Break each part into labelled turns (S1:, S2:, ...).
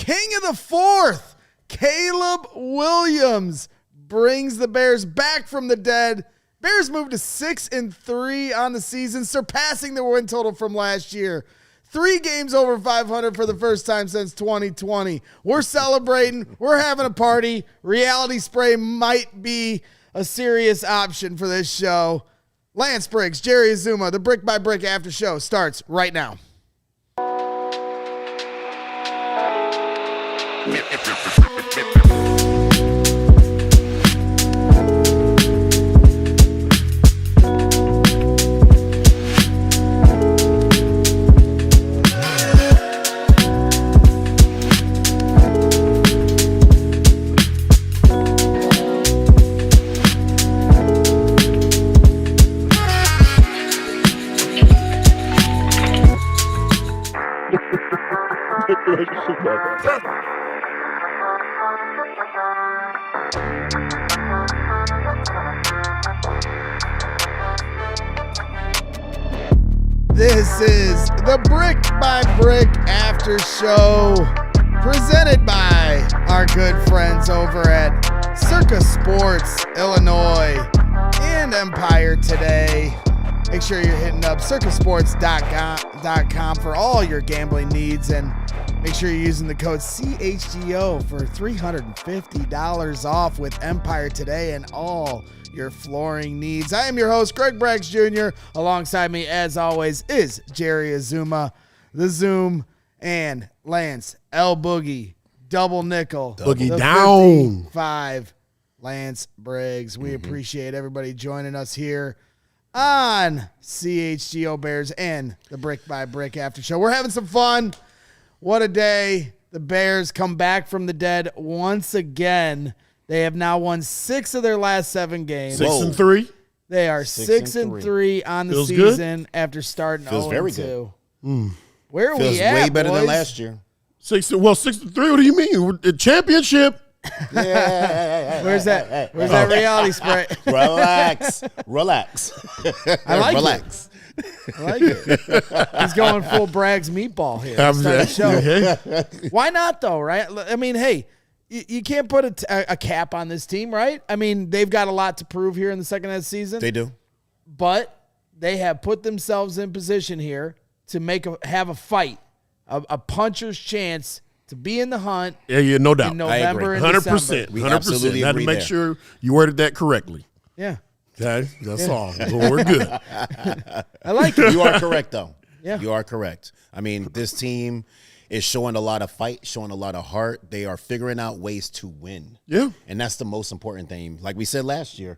S1: king of the fourth, Caleb Williams, brings the Bears back from the dead. Bears moved to 6-3 on the season, surpassing their win total from last year. 3 games over 500 for the first time since 2020. We're celebrating. We're having a party. Reality spray might be a serious option for this show. Lance Briggs, Jerry Azumah, the Brick by Brick After Show starts right now. This is the Brick by Brick After Show, presented by our good friends over at Circa Sports, Illinois, and Empire Today. Make sure you're hitting up circasports.com for all your gambling needs, and make sure you're using the code CHGO for $350 off with Empire Today and all your flooring needs. I am your host, Greg Braggs Jr. Alongside me, as always, is Jerry Azumah, the Zoom, and Lance L. Boogie, double nickel.
S2: Boogie down.
S1: 55, Lance Briggs. We appreciate everybody joining us here on CHGO Bears and the Brick by Brick After Show. We're having some fun. What a day. The Bears come back from the dead once again. They have now won 6 of their last 7 games.
S2: 6-3.
S1: They are 6-3 on the
S2: Feels
S1: season
S2: good.
S1: after starting 0-2.
S3: Feels very good.
S1: Where are
S3: Feels
S1: we at,
S3: way better
S1: boys?
S3: than last year.
S2: 6-3. What do you mean? The championship.
S3: Yeah.
S1: Where's that reality spray?
S3: Relax.
S1: I like
S3: Relax.
S1: I like it. He's going full Braggs meatball here. Start the show. Why not, though, right? I mean, hey, you can't put a cap on this team, right? I mean, they've got a lot to prove here in the second half of the season.
S3: They do.
S1: But they have put themselves in position here to have a fight, a puncher's chance to be in the hunt.
S2: Yeah, no doubt.
S1: In November and
S2: 100%.
S1: December.
S2: 100%.
S3: absolutely
S2: Had to
S3: agree
S2: make
S3: there.
S2: sure you worded that correctly.
S1: Yeah.
S2: Okay, that's all. We're good.
S1: I like it.
S3: You are correct, though.
S1: Yeah.
S3: You are correct. I mean, this team is showing a lot of fight, showing a lot of heart. They are figuring out ways to win.
S2: Yeah.
S3: And that's the most important thing. Like we said last year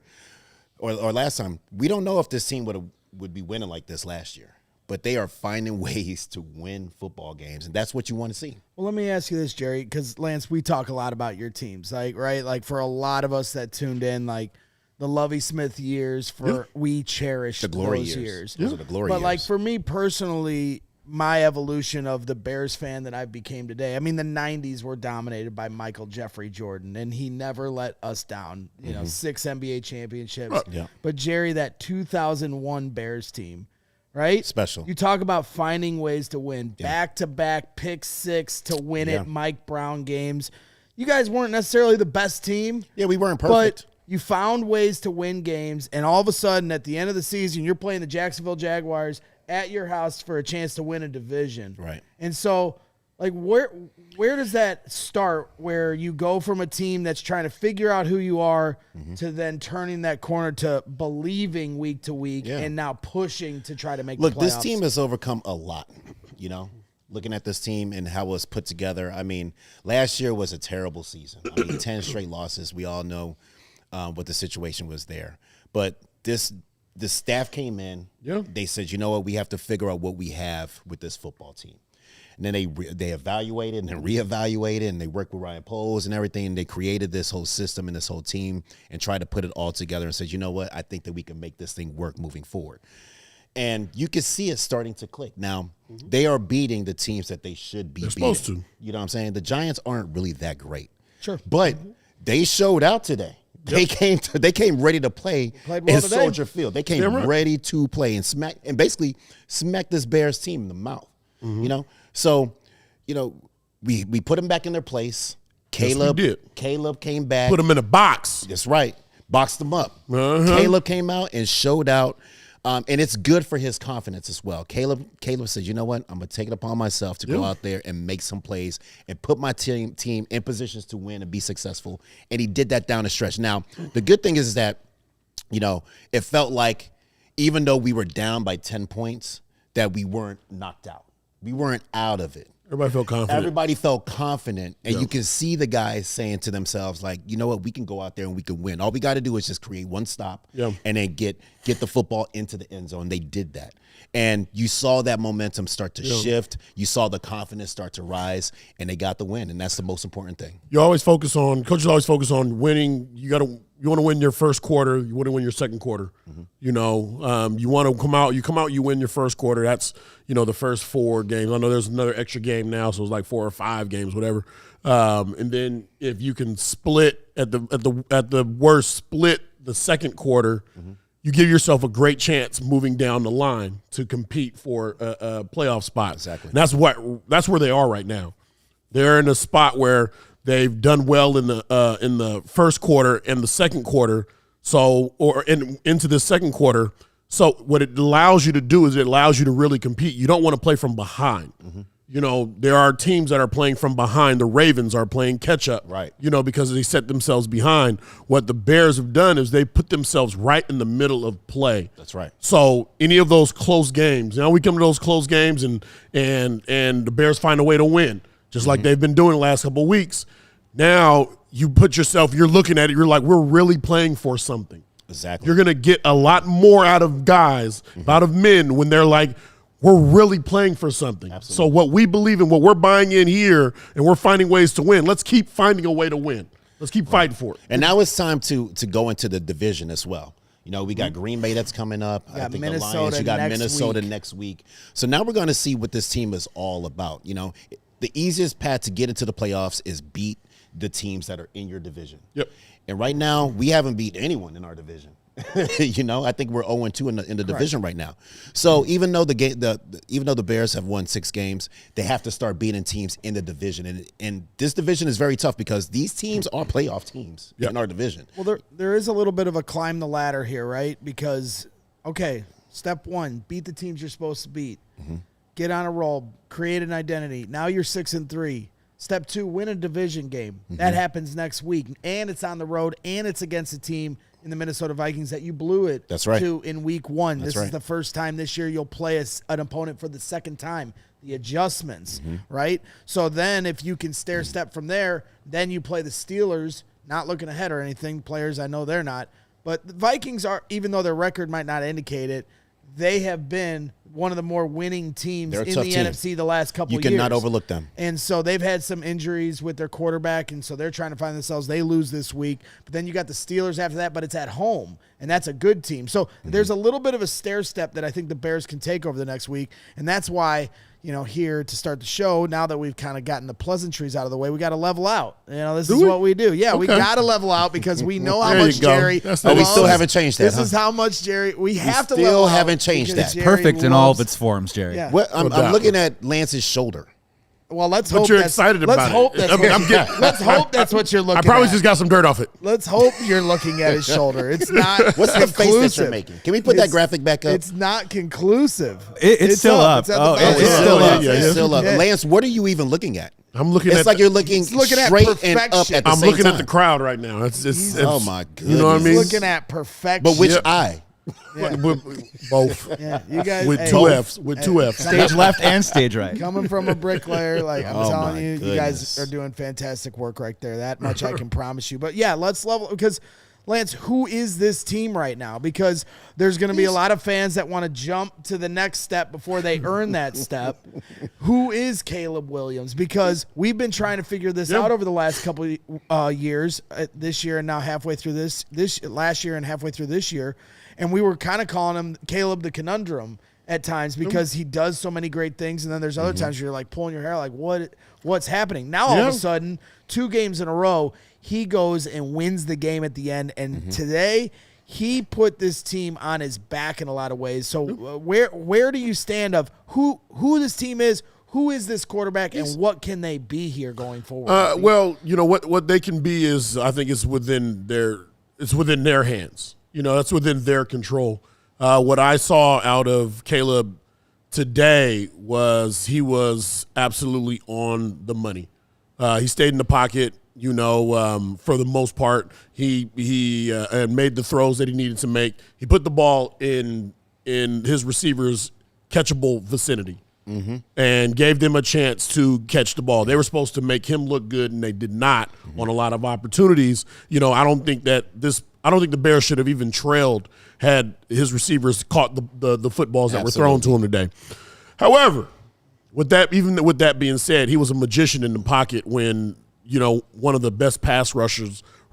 S3: or last time, we don't know if this team would be winning like this last year. But they are finding ways to win football games, and that's what you want to see.
S1: Well, let me ask you this, Jerry, because, Lance, we talk a lot about your teams, right? Like, for a lot of us that tuned in, like, the Lovie Smith years, we cherish
S3: The glory
S1: those
S3: years.
S1: years.
S3: Those are the glory
S1: But,
S3: years.
S1: like, for me personally, my evolution of the Bears fan that I became today, I mean, the 90s were dominated by Michael Jeffrey Jordan, and he never let us down. 6 NBA championships.
S3: Yeah.
S1: But, Jerry, that 2001 Bears team, right?
S3: Special.
S1: You talk about finding ways to win. Back-to-back pick 6 to win it, Mike Brown games. You guys weren't necessarily the best team.
S3: Yeah, we weren't perfect.
S1: But you found ways to win games, and all of a sudden, at the end of the season, you're playing the Jacksonville Jaguars at your house for a chance to win a division.
S3: Right.
S1: And so, like, where does that start, where you go from a team that's trying to figure out who you are to then turning that corner to believing week to week and now pushing to try to make the playoffs?
S3: Look, this team has overcome a lot, looking at this team and how it was put together. I mean, last year was a terrible season. I mean, 10 straight losses. We all know what the situation was there. But the staff came in.
S2: Yeah.
S3: They said, you know what, we have to figure out what we have with this football team. And then they evaluated and then reevaluated, and they worked with Ryan Poles and everything, and they created this whole system and this whole team and tried to put it all together and said, you know what, I think that we can make this thing work moving forward. And you can see it starting to click. Now, they are beating the teams that they should be beating.
S2: supposed to.
S3: You know what I'm saying? The Giants aren't really that great.
S1: Sure.
S3: But they showed out today. They came ready to play in Soldier Field. They came ready to play and basically smack this Bears team in the mouth. So, we put them back in their place.
S2: Caleb
S3: came back.
S2: Put them in a box.
S3: That's right. Boxed them up.
S2: Uh-huh.
S3: Caleb came out and showed out. And it's good for his confidence as well. Caleb said, you know what? I'm going to take it upon myself to go out there and make some plays and put my team in positions to win and be successful. And he did that down the stretch. Now, the good thing is that, it felt like even though we were down by 10 points, that we weren't knocked out. We weren't out of it.
S2: Everybody felt confident.
S3: And you can see the guys saying to themselves, like, you know what, we can go out there and we can win. All we got to do is just create one stop and then get the football into the end zone. They did that. And you saw that momentum start to shift. You saw the confidence start to rise, and they got the win, and that's the most important thing.
S2: Coaches always focus on winning. You want to win your first quarter. You want to win your second quarter. Mm-hmm. You want to come out. You win your first quarter. That's the first 4 games. I know there's another extra game now, so it's like 4 or 5 games, whatever. And then if you can split at the worst, split the second quarter, you give yourself a great chance moving down the line to compete for a playoff spot.
S3: Exactly.
S2: And that's where they are right now. They're in a spot where they've done well in the first quarter and the second quarter, into the second quarter. So what it allows you to do is it allows you to really compete. You don't want to play from behind. Mm-hmm. There are teams that are playing from behind. The Ravens are playing catch up,
S3: right?
S2: Because they set themselves behind. What the Bears have done is they put themselves right in the middle of play.
S3: That's right.
S2: So any of those close games, we come to those close games and the Bears find a way to win, just like they've been doing the last couple of weeks. Now you're looking at it, you're like, we're really playing for something.
S3: Exactly.
S2: You're going to get a lot more out of guys, out of men, when they're like, we're really playing for something.
S3: Absolutely.
S2: So what we believe in, what we're buying in here, and we're finding ways to win. Let's keep finding a way to win. Let's keep fighting for it.
S3: And now it's time to go into the division as well. We got Green Bay that's coming up. I think
S1: Minnesota,
S3: the Lions. You got Minnesota
S1: week.
S3: next week. So now we're going to see what this team is all about. The easiest path to get into the playoffs is beat the teams that are in your division.
S2: Yep.
S3: And right now, we haven't beat anyone in our division. I think we're 0-2 in the division right now. So even though the Bears have won 6 games, they have to start beating teams in the division. And this division is very tough because these teams are playoff teams in our division.
S1: Well, there is a little bit of a climb the ladder here, right? Because, step 1, beat the teams you're supposed to beat. Mm-hmm. Get on a roll, create an identity. Now you're 6-3. Step 2, win a division game. Mm-hmm. That happens next week. And it's on the road, and it's against a team in the Minnesota Vikings that you blew it to in week 1. This is the first time this year you'll play an opponent for the second time. The adjustments, right? So then if you can stair step from there, then you play the Steelers, not looking ahead or anything. Players, I know they're not. But the Vikings are, even though their record might not indicate it, they have been one of the more winning teams in the NFC the last couple of years.
S3: You cannot overlook them.
S1: And so they've had some injuries with their quarterback, and so they're trying to find themselves. They lose this week. But then you got the Steelers after that, but it's at home, and that's a good team. So there's a little bit of a stair step that I think the Bears can take over the next week, and that's why – here to start the show, now that we've kind of gotten the pleasantries out of the way, we got to level out. This is what we do. Yeah, we got to level out because we know how much Jerry loves.
S3: We still haven't changed that.
S1: This is how much Jerry. We have to level out.
S3: Still haven't changed that.
S1: Jerry
S4: perfect in all of its forms, Jerry.
S1: Yeah.
S3: Well, I'm looking at Lance's shoulder.
S1: Well, let's hope
S2: you're excited about it.
S1: Let's hope that's what you're looking at.
S2: I probably just got some dirt off it.
S1: Let's hope you're looking at his shoulder. It's not.
S3: What's the face that you're making? Can we put that graphic back up?
S1: It's not conclusive.
S4: It's still up.
S1: It's still up.
S3: It's still up. Lance, what are you even looking at?
S2: I'm looking
S3: it's
S2: at.
S3: It's like you're looking straight and up at the
S2: I'm
S3: same
S2: looking
S3: time.
S2: at the crowd right now. It's
S3: oh my goodness.
S2: You know what I mean?
S1: Looking at perfection.
S3: But which eye?
S1: Yeah.
S2: Both.
S1: Yeah, you guys
S2: with two F's. With two F's.
S4: Stage left and stage right.
S1: Coming from a bricklayer, I'm telling you,
S3: goodness.
S1: you guys are doing fantastic work right there. That much I can promise you. But yeah, let's level because Lance, who is this team right now? Because there's going to be a lot of fans that want to jump to the next step before they earn that step. Who is Caleb Williams? Because we've been trying to figure this out over the last couple of years, this year and now halfway through this last year and halfway through this year. And we were kind of calling him Caleb the Conundrum at times because he does so many great things. And then there's other times you're like pulling your hair like, what's happening? Now all of a sudden, 2 games in a row, he goes and wins the game at the end. And today he put this team on his back in a lot of ways. So where do you stand of who this team is, Who is this quarterback, and what can they be here going forward?
S2: Well, what they can be is, I think, it's within their hands. That's within their control. What I saw out of Caleb today was he was absolutely on the money. He stayed in the pocket. For the most part, he made the throws that he needed to make. He put the ball in his receiver's catchable vicinity, and gave them a chance to catch the ball. They were supposed to make him look good, and they did not on a lot of opportunities. I don't think the Bears should have even trailed had his receivers caught the footballs that were thrown to him today. However, with that being said, he was a magician in the pocket when one of the best pass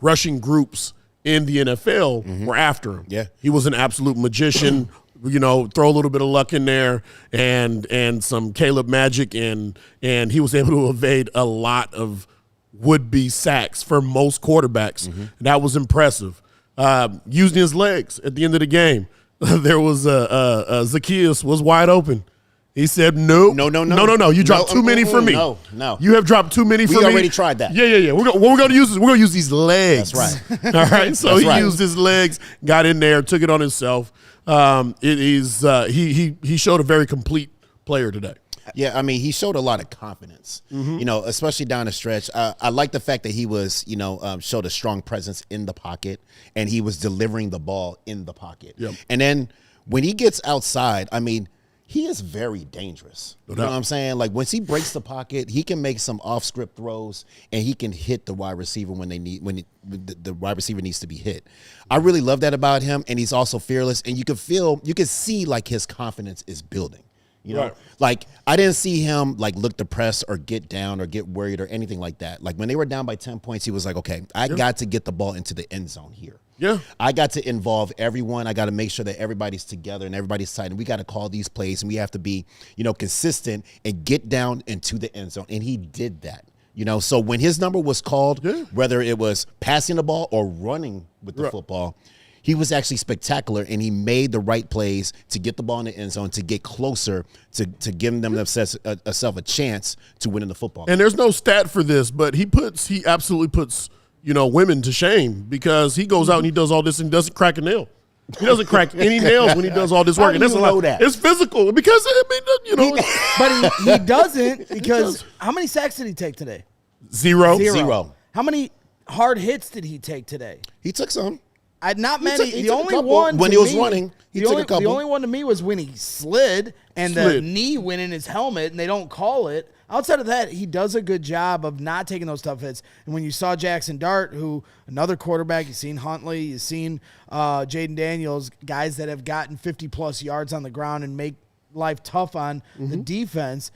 S2: rushing groups in the NFL were after him.
S3: Yeah.
S2: He was an absolute magician. Throw a little bit of luck in there and some Caleb magic, and he was able to evade a lot of would-be sacks for most quarterbacks. That was impressive. Using his legs at the end of the game, there was Zacchaeus was wide open. He said, No. You dropped too many for me.
S3: No.
S2: You have dropped too many for me.
S3: We already tried that.
S2: Yeah. What we're going to use is we're going to use these legs.
S3: That's right.
S2: All right. So
S3: That's
S2: he
S3: right.
S2: used his legs, got in there, took it on himself. He showed a very complete player today.
S3: Yeah, I mean, he showed a lot of confidence, especially down the stretch. I like the fact that he was, showed a strong presence in the pocket, and he was delivering the ball in the pocket.
S2: Yep.
S3: And then when he gets outside, I mean, he is very dangerous. You know what I'm saying? Like, once he breaks the pocket, he can make some off-script throws, and he can hit the wide receiver when the wide receiver needs to be hit. I really love that about him, and he's also fearless, and you can see like his confidence is building.
S2: Right.
S3: Like, I didn't see him like look depressed or get down or get worried or anything like that. Like, when they were down by 10 points, he was like, okay, I got to get the ball into the end zone here.
S2: Yeah.
S3: I got to involve everyone. I got to make sure that everybody's together and everybody's tight. And we got to call these plays, and we have to be, consistent and get down into the end zone. And he did that. So when his number was called, whether it was passing the ball or running with the football, he was actually spectacular, and he made the right plays to get the ball in the end zone, to get closer, to giving them themselves a chance to win in the football.
S2: And there's no stat for this, but he absolutely puts women to shame, because he goes out and he does all this and doesn't crack a nail. He doesn't crack any nails when he does all this work.
S3: How do you know that?
S2: It's physical, because
S1: But he doesn't, because how many sacks did he take today?
S2: Zero.
S1: How many hard hits did he take today?
S3: He took some.
S1: Not many.
S3: He
S1: The
S3: took a
S1: only
S3: couple.
S1: one
S3: When
S1: to
S3: he was
S1: me-
S3: running, he
S1: the
S3: took a
S1: only-
S3: couple.
S1: The only one to me was when he slid and the knee went in his helmet, and they don't call it. Outside of that, he does a good job of not taking those tough hits. And when you saw Jaxon Dart, who another quarterback, you've seen Huntley, you've seen Jaden Daniels, guys that have gotten 50-plus yards on the ground and make life tough on the defense.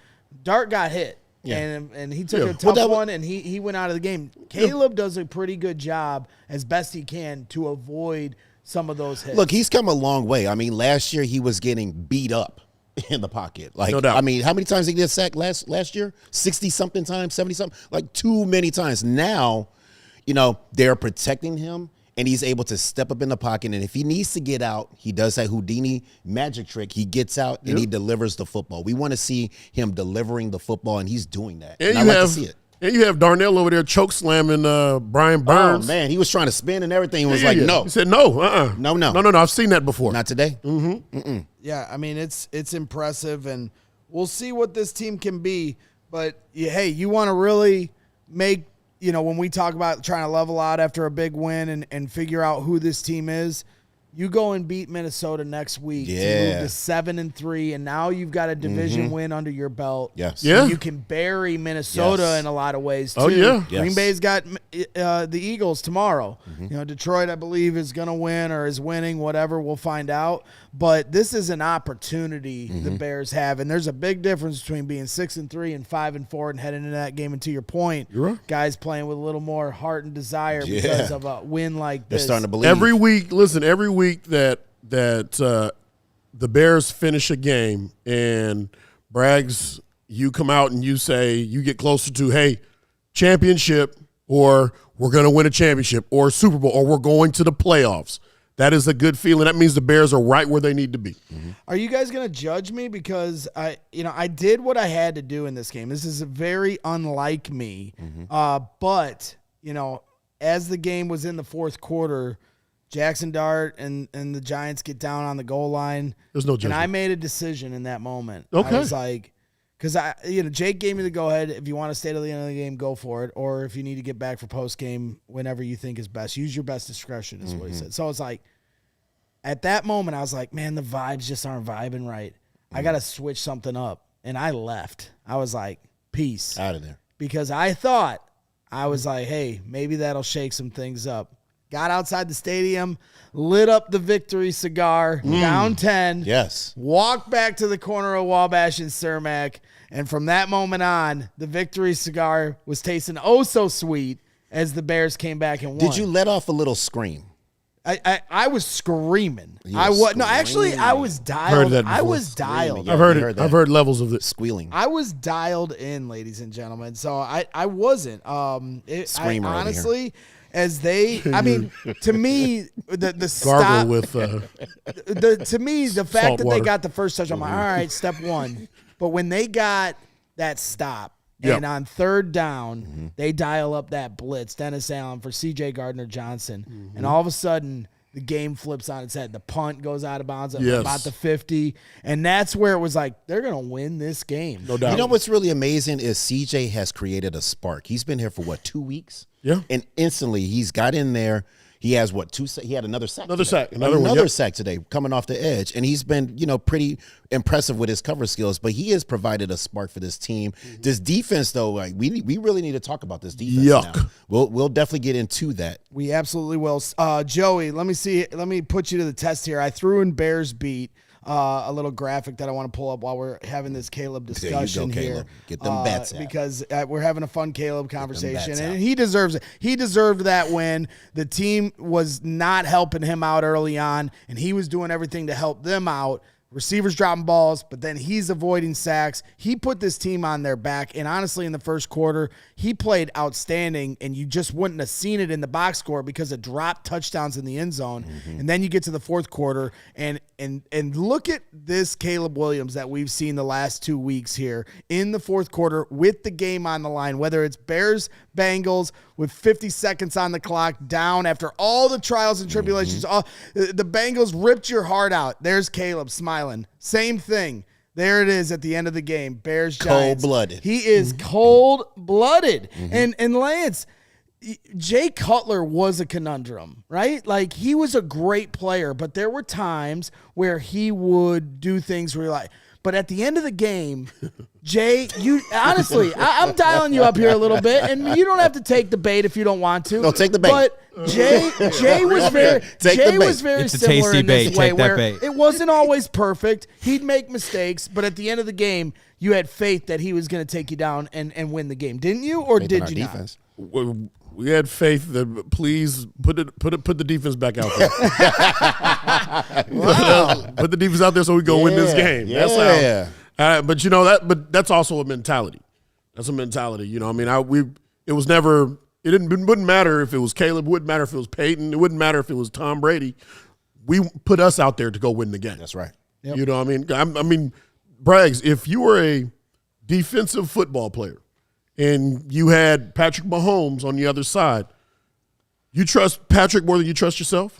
S1: Dart got hit.
S3: Yeah.
S1: And he took a tough one, and he went out of the game. Caleb does a pretty good job, as best he can, to avoid some of those hits.
S3: Look, he's come a long way. I mean, last year he was getting beat up in the pocket. Like,
S2: No doubt.
S3: I mean, how many times did he get sacked last year? 60-something times, 70-something? Like, too many times. Now, they're protecting him, and he's able to step up in the pocket. And if he needs to get out, he does that Houdini magic trick. He gets out, and he delivers the football. We want to see him delivering the football, and he's doing that. And I like to see it.
S2: And you have Darnell over there choke slamming Brian Burns.
S3: Oh, man, he was trying to spin and everything. He was like, no.
S2: He said, no, No, I've seen that before.
S3: Not today.
S1: Yeah, I mean, it's impressive, and we'll see what this team can be. But, hey, you want to really make, when we talk about trying to level out after a big win and figure out who this team is, you go and beat Minnesota next week to move to 7-3, and now you've got a division win under your belt.
S3: Yes.
S2: Yeah.
S1: You can bury Minnesota in a lot of ways, too.
S2: Oh, yeah.
S3: Yes.
S1: Green Bay's got the Eagles tomorrow. Detroit, I believe, is going to win or is winning, whatever. We'll find out. But this is an opportunity the Bears have, and there's a big difference between being 6-3 and 5-4 and heading into that game. And to your point,
S2: You're right.
S1: guys playing with a little more heart and desire because of a win like
S3: They're
S1: this.
S3: starting to believe.
S2: Every week that the Bears finish a game and Braggs, you come out and you say, you get closer to, hey, championship, or we're going to win a championship, or Super Bowl, or we're going to the playoffs. that is a good feeling. That means the Bears are right where they need to be.
S1: Are you guys going to judge me because I did what I had to do in this game? This is very unlike me. But as the game was in the fourth quarter, Jaxon Dart and the Giants get down on the goal line.
S2: There's no judgment.
S1: And I made a decision in that moment.
S2: Okay.
S1: I was like, because Jake gave me the go ahead. If you want to stay till the end of the game, go for it. Or if you need to get back for post game, whenever you think is best, use your best discretion. Is what he said. So it's like, at that moment, I was like, man, the vibes just aren't vibing right. I got to switch something up, and I left. I was like, peace,
S3: Out of there.
S1: because I was like, hey, maybe that'll shake some things up. Got outside the stadium, lit up the victory cigar, down 10.
S3: Yes.
S1: Walked back to the corner of Wabash and Cermak, and from that moment on, the victory cigar was tasting oh so sweet as the Bears came back and won.
S3: Did you let off a little scream?
S1: I was screaming.
S3: You
S1: I
S3: were
S1: was no, actually, I was
S2: Heard
S1: dialed.
S2: that
S1: I
S2: before.
S1: was dialed.
S3: Yeah,
S2: I've heard
S3: we
S2: it.
S3: heard that.
S2: I've heard levels of it.
S3: Squealing.
S1: I was dialed in, ladies and gentlemen. So I wasn't.
S3: Screamer over
S1: honestly, as they, I mean, to me, the stop,
S2: Gargle with
S1: to me, the fact
S2: Salt
S1: that
S2: water.
S1: they got the first touch, I'm like, all right, step one. But when they got that stop,
S2: Yep.
S1: and on third down, they dial up that blitz, Dennis Allen for C.J. Gardner-Johnson, and all of a sudden, the game flips on its head. The punt goes out of bounds at
S2: Yes.
S1: about the 50, and that's where it was like, they're going to win this game.
S2: no doubt.
S3: You know what's really amazing is CJ has created a spark. He's been here for 2 weeks?
S2: Yeah.
S3: And instantly he's got in there. He has he had another sack.
S2: Another
S3: today.
S2: sack. Another one, yep.
S3: sack today coming off the edge. And he's been, pretty impressive with his cover skills, but he has provided a spark for this team. This defense though, like we really need to talk about this defense
S2: Yuck.
S3: now. We'll definitely get into that.
S1: We absolutely will. Joey, let me put you to the test here. I threw in Bears beat. A little graphic that I want to pull up while we're having this Caleb discussion
S3: There you go,
S1: here.
S3: Caleb. Get them bets out.
S1: Because we're having a fun Caleb conversation,
S3: bets
S1: and
S3: out.
S1: he deserves it. He deserved that win. The team was not helping him out early on, and he was doing everything to help them out. Receivers dropping balls, but then he's avoiding sacks. He put this team on their back, and honestly, in the first quarter, he played outstanding, and you just wouldn't have seen it in the box score because of dropped touchdowns in the end zone. And then you get to the fourth quarter, and look at this Caleb Williams that we've seen the last 2 weeks here in the fourth quarter with the game on the line, whether it's Bears, Bengals, with 50 seconds on the clock, down after all the trials and tribulations. The Bengals ripped your heart out. There's Caleb smiling. Same thing. There it is at the end of the game. Bears, Giants.
S3: Cold-blooded.
S1: He is cold-blooded. And Lance, Jay Cutler was a conundrum, right? Like, he was a great player, but there were times where he would do things where you're like, but at the end of the game, Jay, you honestly, I'm dialing you up here a little bit, and you don't have to take the bait if you don't want to.
S3: No, take the bait.
S1: But Jay was very
S3: Take the bait.
S1: was very
S4: It's a
S1: similar
S4: tasty
S1: in this
S4: bait.
S1: way
S4: Take that
S1: where
S4: bait.
S1: it wasn't always perfect. He'd make mistakes, but at the end of the game, you had faith that he was going to take you down and win the game, didn't you? Or
S3: Faith in
S1: did
S3: our
S1: you
S3: defense.
S2: We had faith that please put the defense back out there. Put the defense out there so we go win this game.
S3: Yeah.
S2: That's how. But that's also a mentality. That's a mentality. I mean, it was never. It wouldn't matter if it was Caleb. It wouldn't matter if it was Peyton. It wouldn't matter if it was Tom Brady. We put us out there to go win the game.
S3: That's right.
S1: Yep.
S2: You know what I mean? Briggs, if you were a defensive football player and you had Patrick Mahomes on the other side, you trust Patrick more than you trust yourself?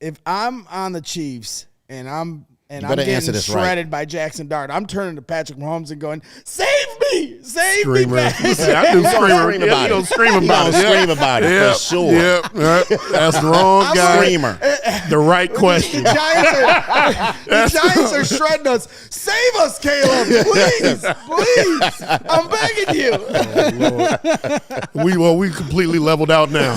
S1: If I'm on the Chiefs and I'm
S3: better
S1: getting
S3: answer this
S1: shredded by Jaxon Dart, I'm turning to Patrick Mahomes and going, "Save me,
S2: Screamer.
S1: me, Patrick."
S2: Yeah, I do screamer.
S3: Scream about
S2: You don't
S3: it.
S2: scream
S3: He
S2: about
S3: gonna
S2: it.
S3: scream about it,
S2: Yeah,
S3: for sure.
S2: Yeah, that's the wrong guy.
S3: Screamer.
S2: The right question.
S1: The Giants are shredding us. Save us, Caleb. Please. I'm begging you.
S2: We completely leveled out now.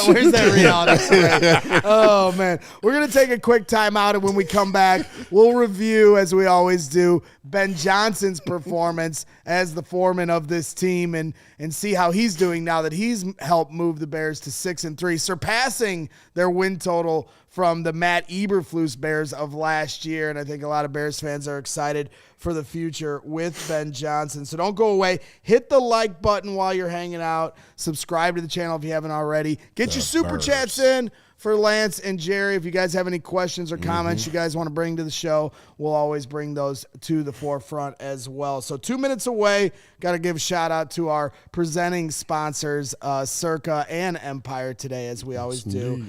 S1: Where's that reality check? Oh, man. We're going to take a quick timeout, and when we come back, we'll review, as we always do, Ben Johnson's performance as the foreman of this team and see how he's doing now that he's helped move the Bears to 6-3, surpassing their win total from the Matt Eberflus Bears of last year. And I think a lot of Bears fans are excited for the future with Ben Johnson. So don't go away. Hit the like button while you're hanging out. Subscribe to the channel if you haven't already. Get your super chats in for Lance and Jerry. If you guys have any questions or comments you guys want to bring to the show, we'll always bring those to the forefront as well. So 2 minutes away, got to give a shout out to our presenting sponsors, Circa and Empire today, as we always do.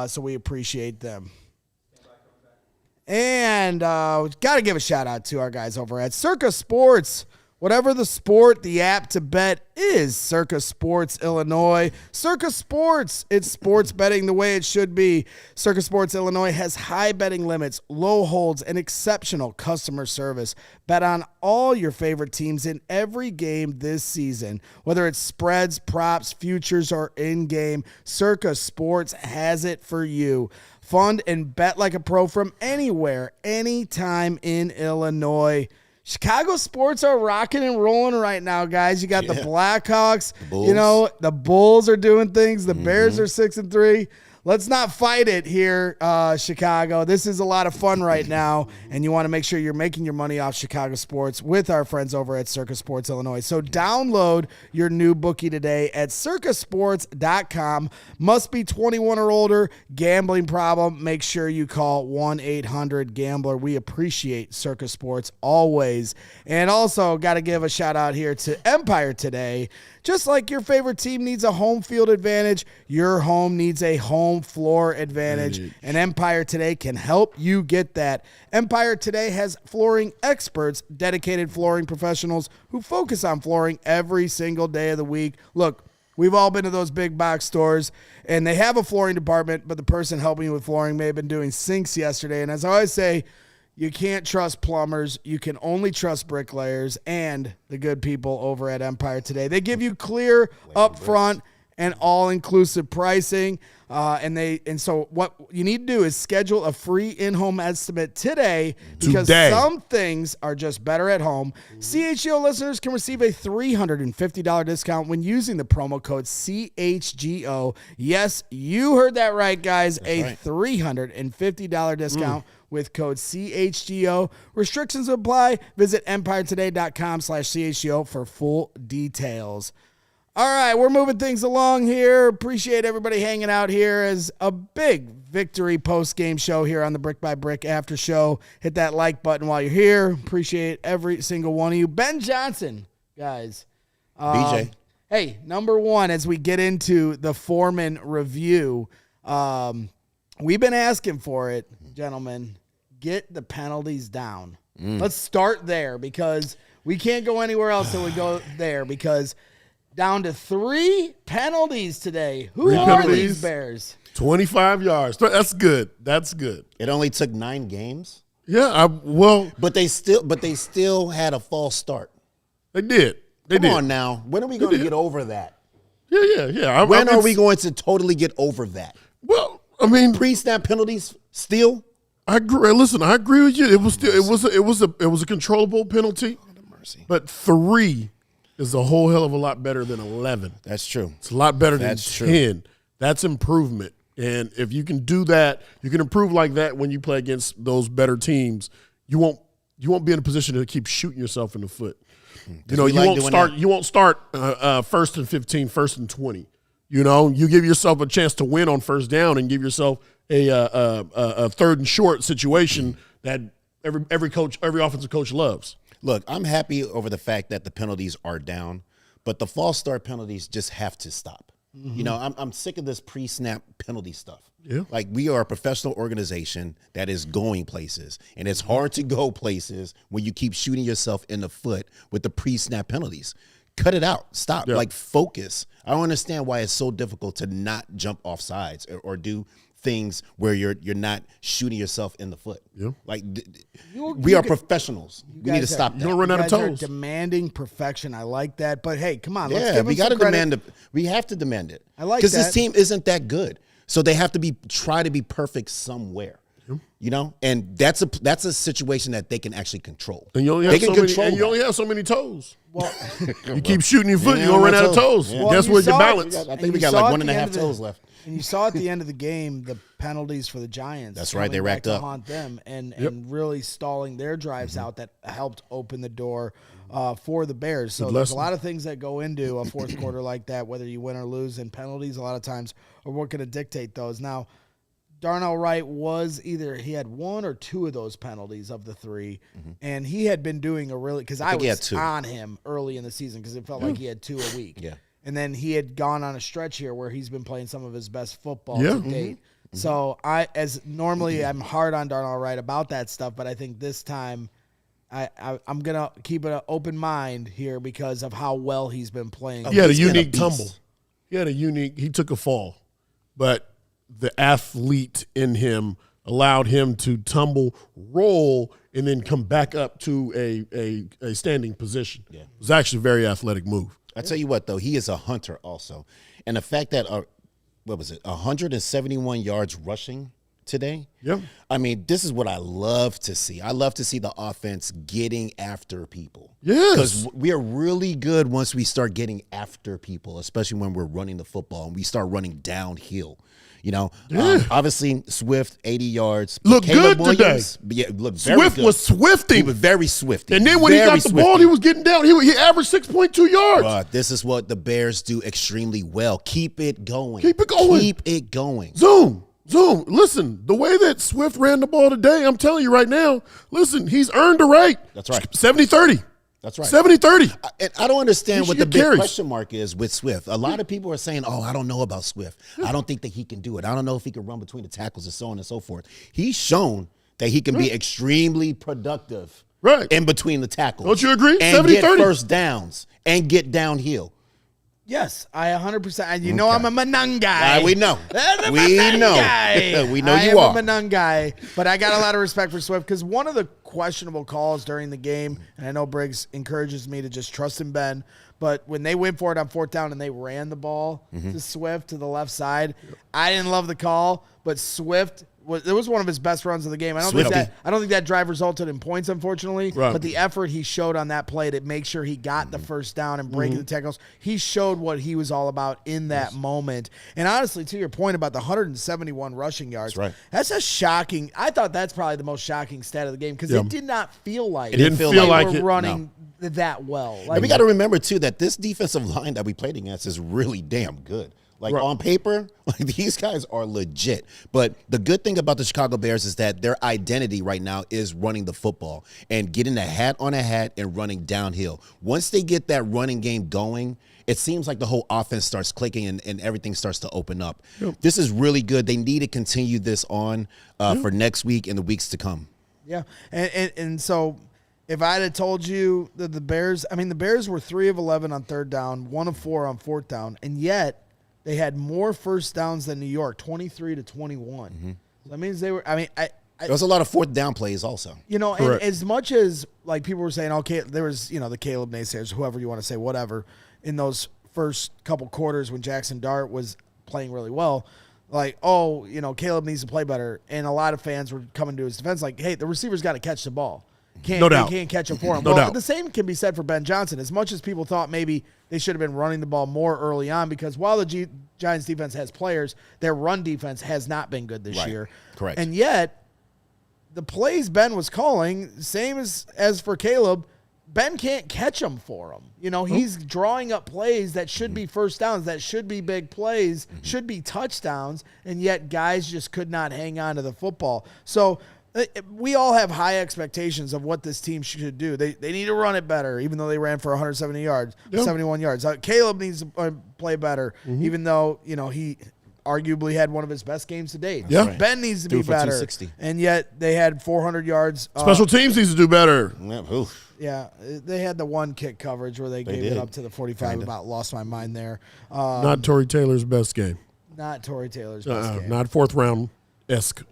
S1: So we appreciate them. And got to give a shout out to our guys over at Circa Sports. Whatever the sport, the app to bet is Circa Sports Illinois. Circa Sports, it's sports betting the way it should be. Circa Sports Illinois has high betting limits, low holds, and exceptional customer service. Bet on all your favorite teams in every game this season. Whether it's spreads, props, futures, or in-game, Circa Sports has it for you. Fund and bet like a pro from anywhere, anytime in Illinois. Chicago sports are rocking and rolling right now, guys. You got the Blackhawks. The Bulls are doing things. The Bears are 6-3. Let's not fight it here, Chicago. This is a lot of fun right now, and you want to make sure you're making your money off Chicago sports with our friends over at Circa Sports Illinois. So download your new bookie today at circasports.com. Must be 21 or older. Gambling problem, make sure you call 1-800-GAMBLER. We appreciate Circa Sports always. And also got to give a shout-out here to Empire today. Just like your favorite team needs a home field advantage, your home needs a home floor advantage. And Empire Today can help you get that. Empire Today has flooring experts, dedicated flooring professionals who focus on flooring every single day of the week. Look, we've all been to those big box stores, and they have a flooring department, but the person helping you with flooring may have been doing sinks yesterday. And as I always say, you can't trust plumbers. You can only trust bricklayers and the good people over at Empire Today. They give you clear, upfront, and all-inclusive pricing. And so what you need to do is schedule a free in-home estimate today because some things are just better at home. CHGO listeners can receive a $350 discount when using the promo code CHGO. Yes, you heard that right, guys. $350 discount with code CHGO. Restrictions apply. Visit empiretoday.com/CHGO for full details. All right, we're moving things along here. Appreciate everybody hanging out here as a big victory post-game show here on the Brick by Brick After Show. Hit that like button while you're here. Appreciate every single one of you. Ben Johnson, guys.
S3: BJ.
S1: Hey, number one, as we get into the Foreman review, we've been asking for it, gentlemen. Get the penalties down. Let's start there because we can't go anywhere else till we go there because down to 3 penalties today. Who are these Bears?
S2: 25 yards. That's good. That's good.
S3: It only took 9 games.
S2: Yeah,
S3: but they still had a false start.
S2: They did.
S3: Come on now. When are we going to get over that?
S2: Yeah.
S3: When are we going to totally get over that?
S2: Well, I mean,
S3: pre-snap penalties still.
S2: I agree. Listen, I agree with you. It was a controllable penalty.
S3: Mercy.
S2: But 3 is a whole hell of a lot better than 11.
S3: That's true.
S2: It's a lot better than 10.
S3: True.
S2: That's improvement. And if you can do that, you can improve like that when you play against those better teams. You won't be in a position to keep shooting yourself in the foot. You know, you won't start first and 15, first and 20. You know, you give yourself a chance to win on first down and give yourself a third and short situation that every offensive coach loves.
S3: Look, I'm happy over the fact that the penalties are down, but the false start penalties just have to stop. You know, I'm sick of this pre-snap penalty stuff.
S2: Yeah.
S3: Like, we are a professional organization that is going places, and it's hard to go places when you keep shooting yourself in the foot with the pre-snap penalties. Cut it out. Stop.
S2: Yeah.
S3: Like, focus. I don't understand why it's so difficult to not jump off sides or do things where you're not shooting yourself in the foot.
S2: Yeah.
S3: Like, we are professionals. We need to stop that.
S2: You don't run out of toes.
S1: Demanding perfection. I like that. But hey, come on. Let's
S3: Yeah,
S1: give
S3: we
S1: got to
S3: demand it. We have to demand it.
S1: I like
S3: because
S1: that.
S3: this team isn't that good, so they have to try to be perfect somewhere. You know, and that's a situation that they can actually control.
S2: And you only have so many toes.
S1: Well,
S2: you keep shooting your foot, you're gonna run out of toes.
S3: Yeah.
S1: Well,
S2: Guess where your balance?
S3: I think we got like 1.5 toes left.
S1: And you saw at the end of the game the penalties for the Giants.
S3: That's right, they
S1: coming back
S3: racked
S1: to
S3: up.
S1: haunt them and really stalling their drives out that helped open the door for the Bears. So there's a lot of things that go into a fourth quarter like that, whether you win or lose, and penalties a lot of times are what going to dictate those. Now, Darnell Wright was either he had one or two of those penalties of the three, and he had been doing a really because I was on him early in the season because it felt like he had 2 a week.
S3: Yeah.
S1: And then he had gone on a stretch here where he's been playing some of his best football to date. So I'm hard on Darnell Wright about that stuff, but I think this time I'm gonna keep an open mind here because of how well he's been playing.
S2: He had a unique tumble. He took a fall, but the athlete in him allowed him to tumble, roll, and then come back up to a standing position. Yeah. It was actually a very athletic move.
S3: I tell you what, though, he is a hunter also. And the fact that, 171 yards rushing today?
S2: Yeah.
S3: I mean, this is what I love to see. I love to see the offense getting after people.
S2: Yes.
S3: Because we are really good once we start getting after people, especially when we're running the football and we start running downhill. Obviously, Swift, 80 yards.
S2: Looked good today.
S3: Yeah, looked very good.
S2: Swift was swifting.
S3: He was very swifty.
S2: And then when he got the ball, he was getting down. He averaged 6.2 yards.
S3: This is what the Bears do extremely well. Keep it going.
S2: Keep it going.
S3: Keep it going.
S2: Zoom. Listen, the way that Swift ran the ball today, I'm telling you right now, listen, he's earned a right.
S3: That's right.
S2: 70-30.
S3: That's right.
S2: 70-30.
S3: And I don't understand what the big question mark is with Swift. A lot of people are saying, I don't know about Swift. I don't think that he can do it. I don't know if he can run between the tackles and so on and so forth. He's shown that he can be extremely productive in between the tackles.
S2: Don't you agree?
S3: And get first downs and get downhill.
S1: Yes, I 100%. And you know I'm a Manung guy.
S3: We know.
S1: We
S3: know you are.
S1: I'm a Manung guy, but I got a lot of respect for Swift because one of the questionable calls during the game, and I know Briggs encourages me to just trust in Ben, but when they went for it on 4th down and they ran the ball to Swift to the left side, I didn't love the call, but Swift it was one of his best runs of the game. I don't think that drive resulted in points, unfortunately. Right. But the effort he showed on that play to make sure he got the first down and breaking the tackles, he showed what he was all about in that moment. And honestly, to your point about the 171 rushing yards, that's a shocking. I thought that's probably the most shocking stat of the game because it did not feel like
S2: it didn't feel like
S1: we were running that well.
S3: And we got to remember too that this defensive line that we played against is really damn good. On paper, these guys are legit. But the good thing about the Chicago Bears is that their identity right now is running the football and getting a hat on a hat and running downhill. Once they get that running game going, it seems like the whole offense starts clicking and everything starts to open up. Yep. This is really good. They need to continue this on for next week and the weeks to come.
S1: Yeah, and so if I had told you that the Bears were 3 of 11 on 3rd down, 1 of 4 on 4th down, and yet they had more first downs than New York, 23-21. So that means they were. There
S3: was a lot of 4th down plays also.
S1: And as much as people were saying, okay, there was the Caleb naysayers, whoever you want to say, whatever, in those first couple quarters when Jaxon Dart was playing really well, Caleb needs to play better, and a lot of fans were coming to his defense, hey, the receiver's got to catch the ball.
S2: No doubt.
S1: Can't catch it for him.
S2: No doubt.
S1: The same can be said for Ben Johnson. As much as people thought maybe they should have been running the ball more early on because while the Giants defense has players, their run defense has not been good this year.
S3: Correct.
S1: And yet, the plays Ben was calling, same as for Caleb, Ben can't catch them for him. He's drawing up plays that should be first downs, that should be big plays, should be touchdowns, and yet guys just could not hang on to the football. So we all have high expectations of what this team should do. They need to run it better, even though they ran for 170 yards, 71 yards. Caleb needs to play better, even though he arguably had one of his best games to date.
S2: Yeah.
S1: Ben needs to be better, and yet they had 400 yards.
S2: Special teams needs to do better.
S1: Yeah, they had the one kick coverage where they gave it up to the 45. About lost my mind there.
S2: Not Torrey Taylor's best game.
S1: Not Torrey Taylor's best game.
S2: Not 4th round.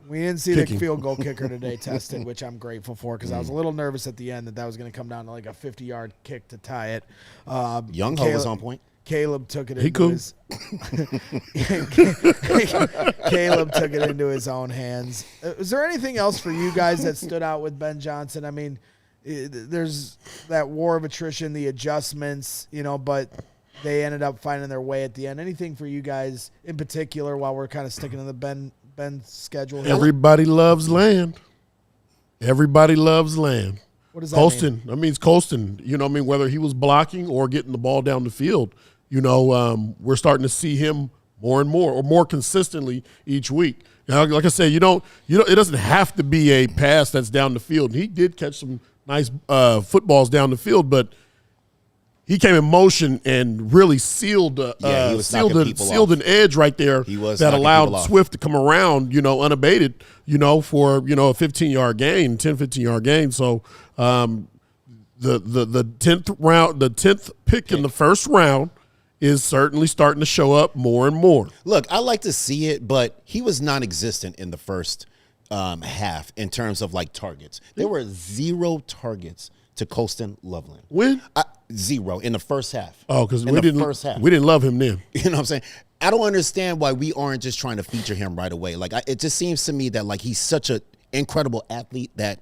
S1: We didn't see the field goal kicker today tested, which I'm grateful for because I was a little nervous at the end that was going to come down to a 50-yard kick to tie it.
S3: Youngho was on point.
S1: Caleb took it into his Caleb took it into his own hands. Is there anything else for you guys that stood out with Ben Johnson? There's that war of attrition, the adjustments, but they ended up finding their way at the end. Anything for you guys in particular while we're kind of sticking to the Ben schedule?
S2: Everybody loves land. Everybody loves land.
S1: What does that
S2: Colston,
S1: mean?
S2: that means Colston. Whether he was blocking or getting the ball down the field. We're starting to see him more and more, or more consistently each week. Like I said, it doesn't have to be a pass that's down the field. He did catch some nice footballs down the field, but he came in motion and really sealed an edge right there that allowed Swift to come around, unabated, for, a 15-yard gain, 15-yard gain. So the 10th pick in the first round is certainly starting to show up more and more.
S3: Look, I like to see it, but he was non-existent in the first half in terms of like targets. There were 0 targets to Colston Loveland.
S2: When?
S3: 0 in the first half.
S2: Oh, because we didn't love him then.
S3: You know what I'm saying? I don't understand why we aren't just trying to feature him right away. Like, it just seems to me that like he's such an incredible athlete that,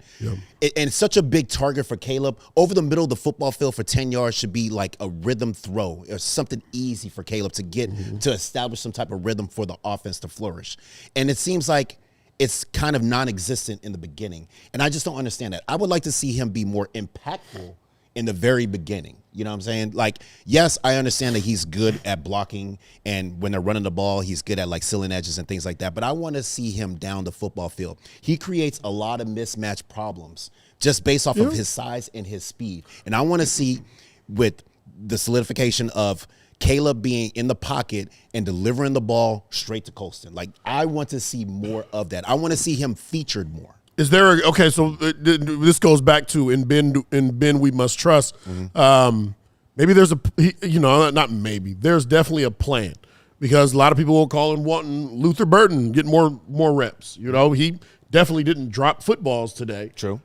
S3: and such a big target for Caleb. Over the middle of the football field for 10 yards should be like a rhythm throw or something easy for Caleb to get to establish some type of rhythm for the offense to flourish. And it seems like it's kind of non-existent in the beginning. And I just don't understand that. I would like to see him be more impactful in the very beginning. You know what I'm saying? Like, yes, I understand that he's good at blocking, and when they're running the ball, he's good at like sealing edges and things like that. But I want to see him down the football field. He creates a lot of mismatch problems just based off of his size and his speed. And I want to see, with the solidification of Caleb being in the pocket and delivering the ball straight to Colston. Like, I want to see more of that. I want to see him featured more.
S2: Is there so this goes back to in Ben we must trust. Maybe there's there's definitely a plan, because a lot of people will call him wanting Luther Burton get more reps. He definitely didn't drop footballs today.
S3: True.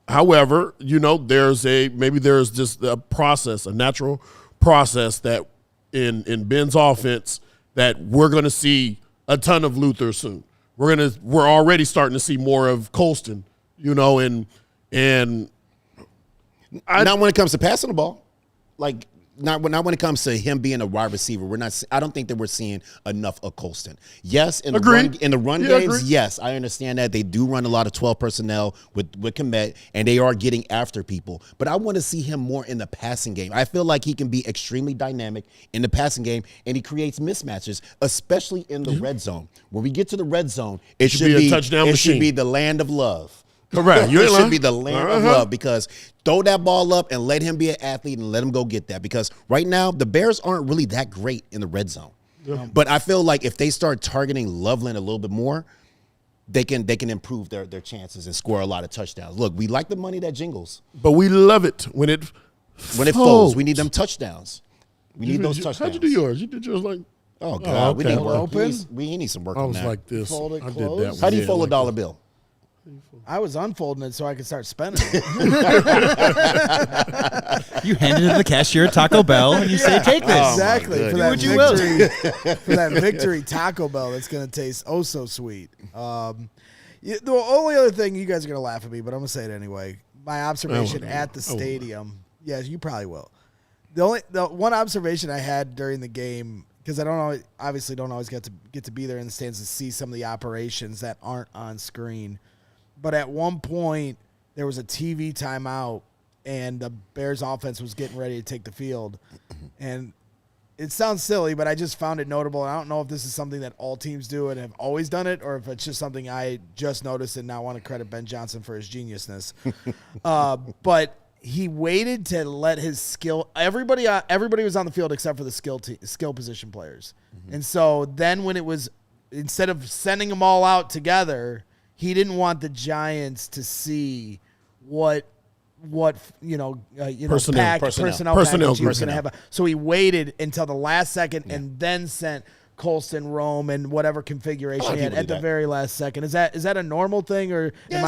S2: However, there's just a process, a natural process that in Ben's offense that we're going to see a ton of Luther soon. We're already starting to see more of Colston, and
S3: not when it comes to passing the ball, like not when it comes to him being a wide receiver. I don't think that we're seeing enough of Colston. Yes, in the run games,
S2: agreed.
S3: yes, I understand that they do run a lot of 12 personnel with Komet, and they are getting after people. But I want to see him more in the passing game. I feel like he can be extremely dynamic in the passing game, and he creates mismatches, especially in the red zone. When we get to the red zone, it should be a touchdown machine. It should be the land of love.
S2: Correct.
S3: It should be the land of love, because throw that ball up and let him be an athlete and let him go get that. Because right now, the Bears aren't really that great in the red zone. Yeah. But I feel like if they start targeting Loveland a little bit more, they can improve their chances and score a lot of touchdowns. Look, we like the money that jingles.
S2: But we love it when it
S3: folds. We need them touchdowns. We need those touchdowns.
S2: How'd you do yours? You did yours like...
S3: Oh, God.
S2: Okay.
S3: We need work.
S1: Open?
S3: We need some work
S2: I
S3: on
S2: was
S3: that.
S2: like this.
S1: Fold it
S2: I did
S1: closed?
S2: that.
S3: How do you fold a dollar bill?
S1: I was unfolding it so I could start spending it.
S4: You hand it to the cashier at Taco Bell and you say, "Take this."
S1: Exactly.
S3: Oh,
S1: For that victory, for that victory Taco Bell that's going to taste oh so sweet. The only other thing, you guys are going to laugh at me, but I'm going to say it anyway. My observation at the stadium. Yes, you probably will. The one observation I had during the game, because I don't always get to be there in the stands to see some of the operations that aren't on screen. But at one point, there was a TV timeout, and the Bears offense was getting ready to take the field. And it sounds silly, but I just found it notable. And I don't know if this is something that all teams do and have always done it, or if it's just something I just noticed and now want to credit Ben Johnson for his geniusness. But he waited to let his skill – everybody was on the field except for the skill position players. Mm-hmm. And so then when it was – instead of sending them all out together – he didn't want the Giants to see what personnel package he was going to have. So he waited until the last second and then sent Colston, Rome, and whatever configuration he had at the very last second. Is that a normal thing, or am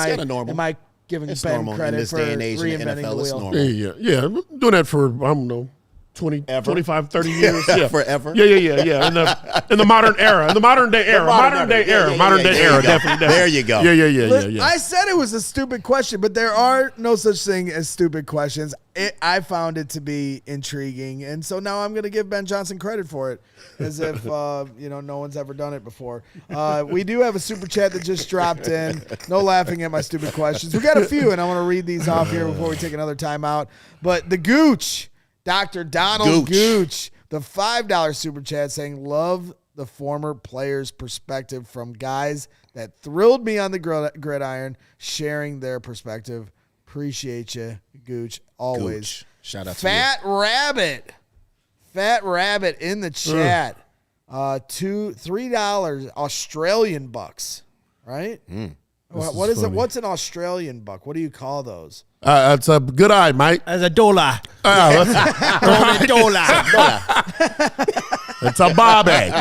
S1: I giving Ben credit for reinventing the wheel?
S2: Yeah. I'm doing that for, I don't know, 25, 30 years. Yeah.
S3: Forever.
S2: Yeah. In the modern era. In the modern day era. Modern day era. Definitely.
S3: There you go.
S2: Yeah.
S1: I said it was a stupid question, but there are no such thing as stupid questions. I found it to be intriguing, and so now I'm going to give Ben Johnson credit for it, as if no one's ever done it before. We do have a super chat that just dropped in. No laughing at my stupid questions. We got a few, and I want to read these off here before we take another timeout. But the Gooch, Dr. Donald Gooch, the $5 super chat saying, "Love the former player's perspective from guys that thrilled me on the gridiron, sharing their perspective. Appreciate you, Gooch. Always.
S3: Gooch. Shout out
S1: Fat Rabbit. Fat Rabbit in the chat. $3 Australian bucks, right? What is it? What's an Australian buck? What do you call those?
S2: That's a good eye, mate.
S4: As a dollar.
S2: It's a bobby.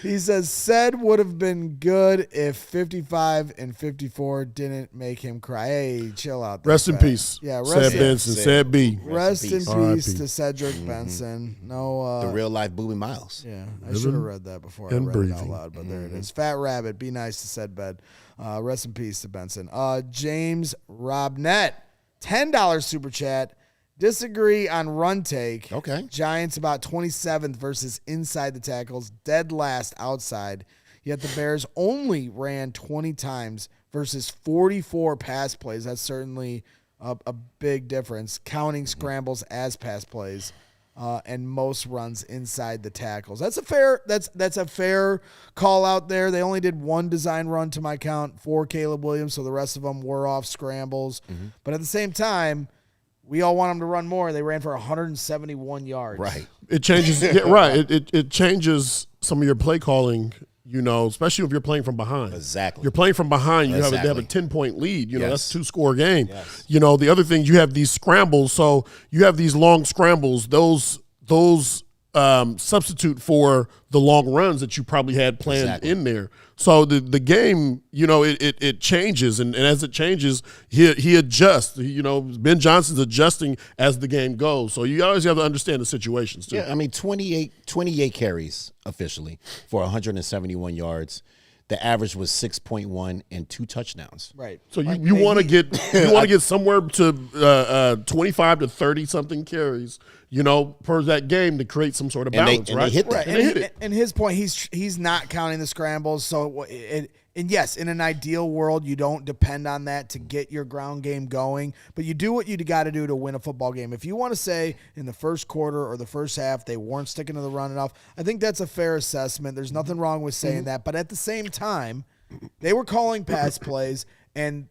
S1: He says, said would have been good if 55 and 54 didn't make him cry. Hey, chill out there.
S2: Rest in peace.
S1: Yeah,
S2: Said Benson, said B.
S1: Rest in peace
S2: R.I.P.
S1: to Cedric Benson. No,
S3: the real life Booby Miles.
S1: yeah, I should have read that before I
S2: and
S1: read it out
S2: breathing.
S1: loud, but there it is. Fat Rabbit, be nice to said bed. Rest in peace to Benson. James Robnett, $10 super chat. Disagree on run take.
S3: Okay.
S1: Giants about 27th versus inside the tackles, dead last outside. Yet the Bears only ran 20 times versus 44 pass plays. That's certainly a big difference, counting scrambles as pass plays. And most runs inside the tackles. That's a fair call out there. They only did one design run to my count for Caleb Williams, so the rest of them were off scrambles. But at the same time, we all want them to run more. They ran for 171 yards.
S3: Right.
S2: It changes. Yeah, right. It changes some of your play calling. You know, especially if you're playing from behind.
S3: Exactly.
S2: You're playing from behind. You
S3: Exactly.
S2: have a 10-point lead. You know,
S3: Yes.
S2: that's a 2-score game.
S3: Yes.
S2: You know, the other thing, you have these scrambles. So you have these long scrambles. Those substitute for the long runs that you probably had planned
S3: Exactly.
S2: in there. So the game, you know, it changes, and as it changes, he adjusts. You know, Ben Johnson's adjusting as the game goes. So you always have to understand the situations too.
S3: Yeah, I mean, 28 carries officially for 171 yards. The average was 6.1 and 2 touchdowns.
S1: Right.
S2: So you want to get somewhere to 25 to 30 something carries, you know, per that game to create some sort of
S3: And
S2: balance,
S3: they
S2: right?
S3: hit that.
S1: Right.
S2: And they hit it.
S1: And his point, he's not counting the scrambles. So and yes, in an ideal world, you don't depend on that to get your ground game going, but you do what you got to do to win a football game. If you want to say in the first quarter or the first half they weren't sticking to the run enough, I think that's a fair assessment. There's nothing wrong with saying that, but at the same time, they were calling pass plays, and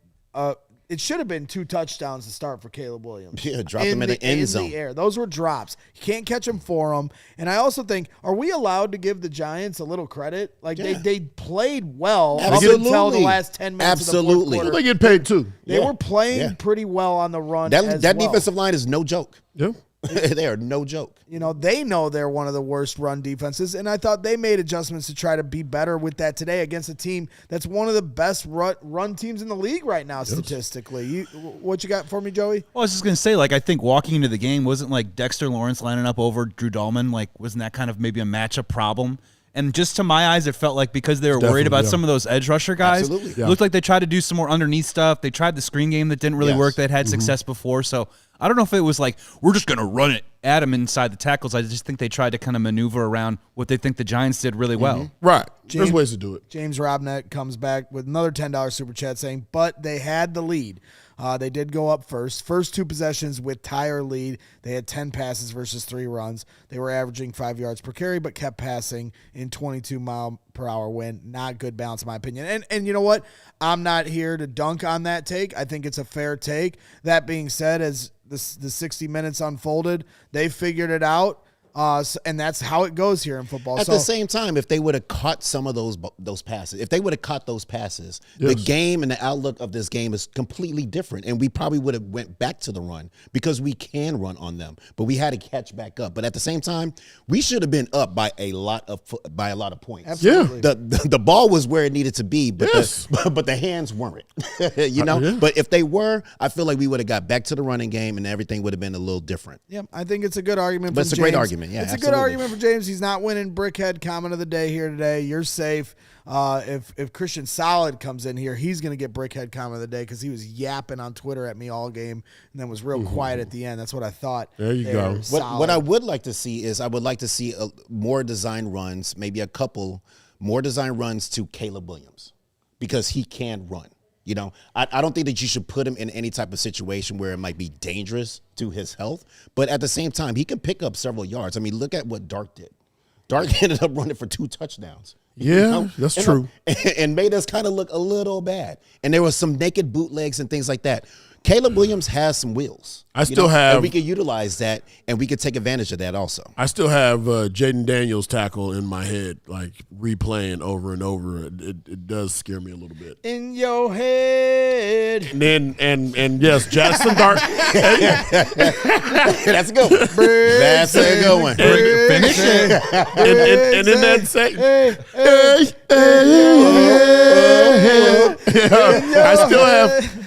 S1: it should have been 2 touchdowns to start for Caleb Williams.
S3: Yeah, dropped him in the end zone.
S1: In the air. Those were drops. You can't catch them for them. And I also think, are we allowed to give the Giants a little credit? Like, they played well up until the last 10 minutes of the fourth quarter.
S2: Well, they get paid too.
S1: They were playing pretty well on the run
S3: That
S1: as well.
S3: defensive line is no joke.
S2: Yeah.
S3: They are no joke.
S1: You know, they know they're one of the worst run defenses, and I thought they made adjustments to try to be better with that today against a team that's one of the best run teams in the league right now statistically. What you got for me, Joey?
S4: Well, I was just going to say, like, I think walking into the game, wasn't like Dexter Lawrence lining up over Drew Dahlman, like, wasn't that kind of maybe a matchup problem? And just to my eyes, it felt like because they were worried about some of those edge rusher guys,
S3: Absolutely.
S4: it looked like they tried to do some more underneath stuff. They tried the screen game that didn't really work. They'd had success before. So I don't know if it was like, we're just going to run it at them inside the tackles. I just think they tried to kind of maneuver around what they think the Giants did really well.
S2: Right. There's ways to do it.
S1: James Robnett comes back with another $10 super chat saying, but they had the lead. They did go up first. First 2 possessions with tire lead. They had 10 passes versus 3 runs. They were averaging 5 yards per carry, but kept passing in 22-mile-per-hour wind. Not good balance, in my opinion. And you know what? I'm not here to dunk on that take. I think it's a fair take. That being said, as the 60 minutes unfolded, they figured it out. And that's how it goes here in football.
S3: At the same time, if they would have caught some of those passes, the game and the outlook of this game is completely different, and we probably would have went back to the run because we can run on them, but we had to catch back up. But at the same time, we should have been up by a lot of points.
S1: Absolutely.
S3: The ball was where it needed to be, but but the hands weren't. You know, but if they were, I feel like we would have got back to the running game, and everything would have been a little different.
S1: Yeah, I think it's a good argument.
S3: But it's a great argument. Yeah,
S1: it's a good
S3: absolutely.
S1: argument for James. He's not winning Brickhead comment of the day here today. You're safe. If Christian Solid comes in here, he's going to get Brickhead comment of the day because he was yapping on Twitter at me all game and then was real quiet at the end. That's what I thought.
S2: There you go.
S3: What I would like to see is more design runs, maybe a couple more design runs to Caleb Williams because he can run. You know, I don't think that you should put him in any type of situation where it might be dangerous to his health. But at the same time, he can pick up several yards. I mean, look at what Dart did. Dart ended up running for 2 touchdowns.
S2: Yeah, that's true.
S3: And made us kind of look a little bad. And there was some naked bootlegs and things like that. Caleb Williams has some wheels.
S2: I still have.
S3: And we could utilize that, and we could take advantage of that also.
S2: I still have Jaden Daniels' tackle in my head, like replaying over and over. It does scare me a little bit.
S1: In your head.
S2: And then and yes, Jaxon Dart.
S3: That's a good one. That's a good one.
S4: Finish it.
S2: And in that second,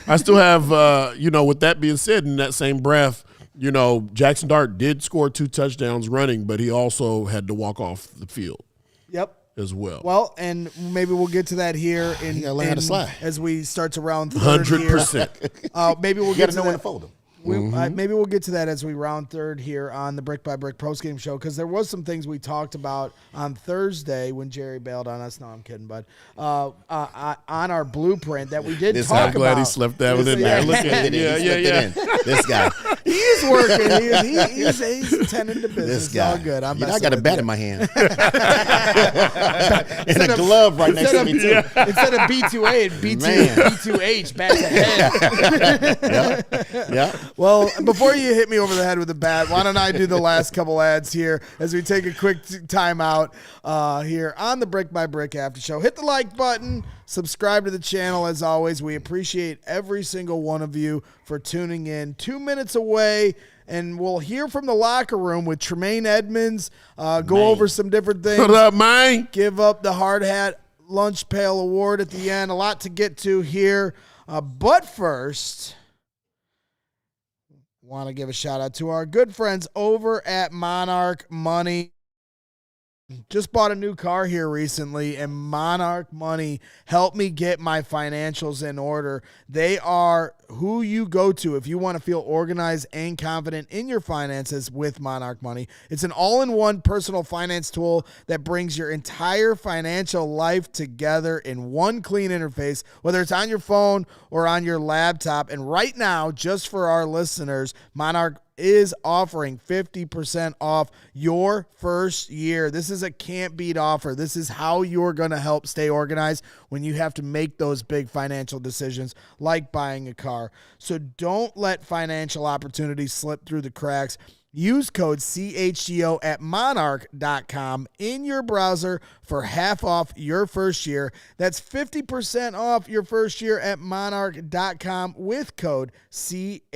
S2: I still have. With that being said, in that same breath, Jaxon Dart did score 2 touchdowns running, but he also had to walk off the field.
S1: Yep.
S2: As well.
S1: Well, and maybe we'll get to that here as we start to round third
S2: 100%.
S1: Maybe we'll
S3: You got to know when to fold them.
S1: Maybe we'll get to that as we round third here on the Brick by Brick postgame show, because there was some things we talked about on Thursday when Jerry bailed on us. No, I'm kidding, but on our blueprint that we did talk about.
S2: I'm glad he slept that one in there. Look at it.
S3: Yeah. This guy.
S1: He is working. He's tending to business.
S3: This guy.
S1: All good.
S3: I got a bat in my hand. And a glove right next to me, too.
S1: Instead of B2A, B2H, back to head.
S3: Yeah.
S1: Well, before you hit me over the head with a bat, why don't I do the last couple ads here as we take a quick time out here on the Brick by Brick After Show. Hit the like button. Subscribe to the channel. As always, we appreciate every single one of you for tuning in. 2 minutes away, and we'll hear from the locker room with Tremaine Edmunds. Go over some different things.
S2: What up, man?
S1: Give up the hard hat lunch pail award at the end. A lot to get to here. But first, want to give a shout out to our good friends over at Monarch Money. Just bought a new car here recently, and Monarch Money helped me get my financials in order. They are who you go to if you want to feel organized and confident in your finances with Monarch Money. It's an all-in-one personal finance tool that brings your entire financial life together in one clean interface, whether it's on your phone or on your laptop. And right now, just for our listeners, Monarch is offering 50% off your first year. This is a can't beat offer. This is how you're going to help stay organized when you have to make those big financial decisions like buying a car. So don't let financial opportunities slip through the cracks. Use code CHGO at monarch.com in your browser for half off your first year. That's 50% off your first year at monarch.com with code CHGO.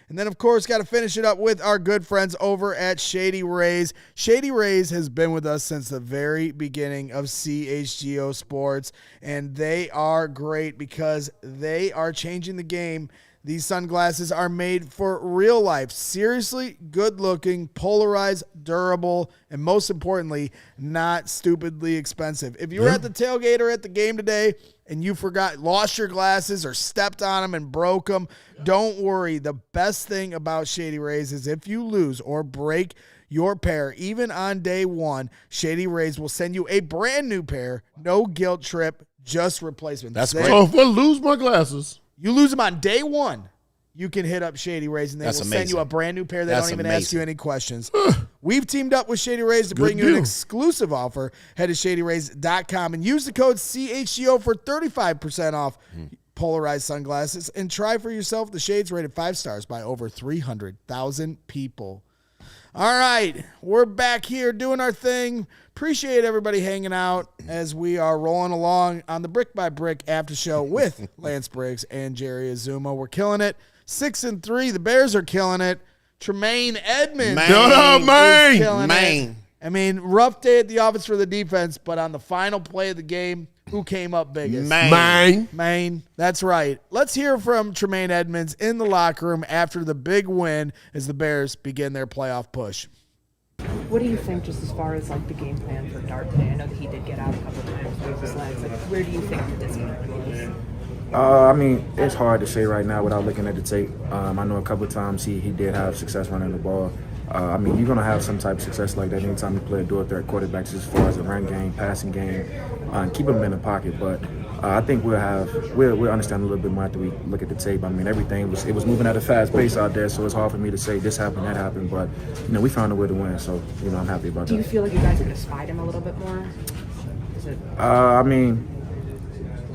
S1: And then, of course, got to finish it up with our good friends over at Shady Rays. Shady Rays has been with us since the very beginning of CHGO Sports, and they are great because they are changing the game. These sunglasses are made for real life. Seriously good-looking, polarized, durable, and most importantly, not stupidly expensive. If you were at the tailgate or at the game today and you lost your glasses or stepped on them and broke them, don't worry. The best thing about Shady Rays is if you lose or break your pair, even on day one, Shady Rays will send you a brand new pair. No guilt trip, just replacement.
S3: That's great.
S2: So if I lose my glasses,
S1: you lose them on day one, you can hit up Shady Rays, and they will send
S3: amazing.
S1: you a brand new pair. They
S3: That's
S1: don't even
S3: amazing.
S1: ask you any questions. We've teamed up with Shady Rays to bring you
S2: deal.
S1: an exclusive offer. Head to shadyrays.com and use the code CHGO for 35% off polarized sunglasses, and try for yourself the shades rated 5 stars by over 300,000 people. All right, we're back here doing our thing. Appreciate everybody hanging out as we are rolling along on the Brick by Brick After Show with Lance Briggs and Jerry Azumah. We're killing it. 6-3. The Bears are killing it. Tremaine Edmunds is killing it. I mean, rough day at the office for the defense, but on the final play of the game, who came up biggest? Maine. That's right. Let's hear from Tremaine Edmunds in the locker room after the big win as the Bears begin their playoff push.
S5: What do you think just as far as like the game plan for Dart today? I know that he did get out a couple of times with his legs. Like, where do you think the disconnect was?
S6: I mean, it's hard to say right now without looking at the tape. I know a couple of times he did have success running the ball. I mean, you're going to have some type of success like that anytime you play a dual threat quarterback, just as far as the run game, passing game, keep him in the pocket. But I think we'll understand a little bit more after we look at the tape. I mean, everything was moving at a fast pace out there, so it's hard for me to say this happened, that happened. But we found a way to win, so I'm happy about that.
S5: Do you feel like you guys could have spied him a little bit more? Is it?
S6: I mean,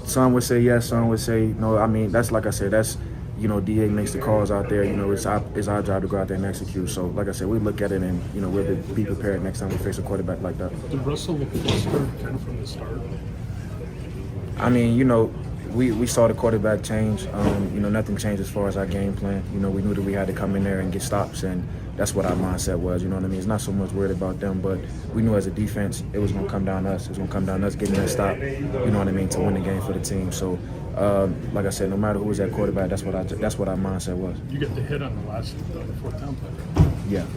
S6: some would say yes, some would say no. I mean, that's like I said, that's DA makes the calls out there. It's our job to go out there and execute. So, like I said, we look at it and we'll be prepared next time we face a quarterback like that.
S2: Did Russell look flustered kind of from the start?
S6: I mean, we saw the quarterback change. Nothing changed as far as our game plan. We knew that we had to come in there and get stops, and that's what our mindset was. You know what I mean? It's not so much worried about them, but we knew as a defense it was going to come down to us. It was going to come down to us getting that stop. You know what I mean? To win the game for the team. So, like I said, no matter who was at quarterback, that's what our mindset was.
S2: You get the hit on the fourth down play.
S6: Yeah.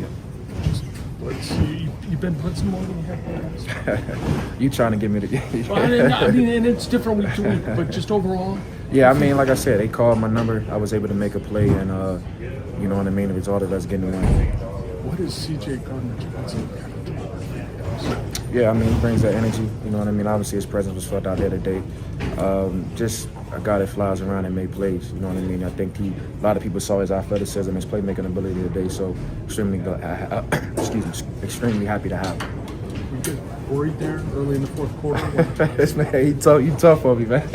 S2: You've been blitzing more than you have.
S6: You trying to get me to?
S2: Well, I mean, and it's different week to week, but just overall.
S6: Yeah, I mean, like I said, they called my number. I was able to make a play, and you know what I mean. The result of us getting the win.
S2: What is CJ Gardner Johnson?
S6: Yeah, I mean, he brings that energy. You know what I mean. Obviously, his presence was felt out there today. Just a guy that flies around and make plays. You know what I mean. I think a lot of people saw his athleticism, his playmaking ability today. So extremely happy to have him.
S2: Were you guys worried there early in the fourth quarter?
S6: This man, you tough on me, man.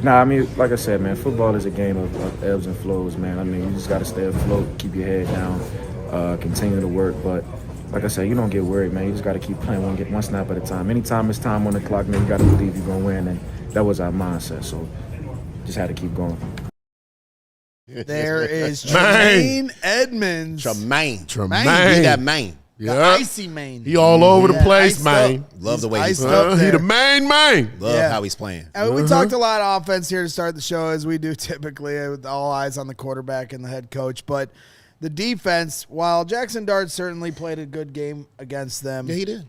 S6: Nah, I mean, like I said, man, football is a game of ebbs and flows, man. I mean, you just got to stay afloat, keep your head down, continue to work. But like I said, you don't get worried, man. You just got to keep playing one snap at a time. Anytime it's time on the clock, man, you got to believe you're going to win. And that was our mindset. So just had to keep going.
S1: There is Tremaine Edmunds.
S3: Tremaine.
S1: He
S3: got Maine.
S1: The icy Maine.
S2: He all over the place,
S1: iced
S2: man.
S1: up.
S3: Love the way he's
S1: iced up
S2: He
S1: there.
S2: the main.
S3: Love how he's playing.
S1: And we talked a lot of offense here to start the show, as we do typically, with all eyes on the quarterback and the head coach. But the defense, while Jaxon Dart certainly played a good game against them,
S3: Yeah, he did.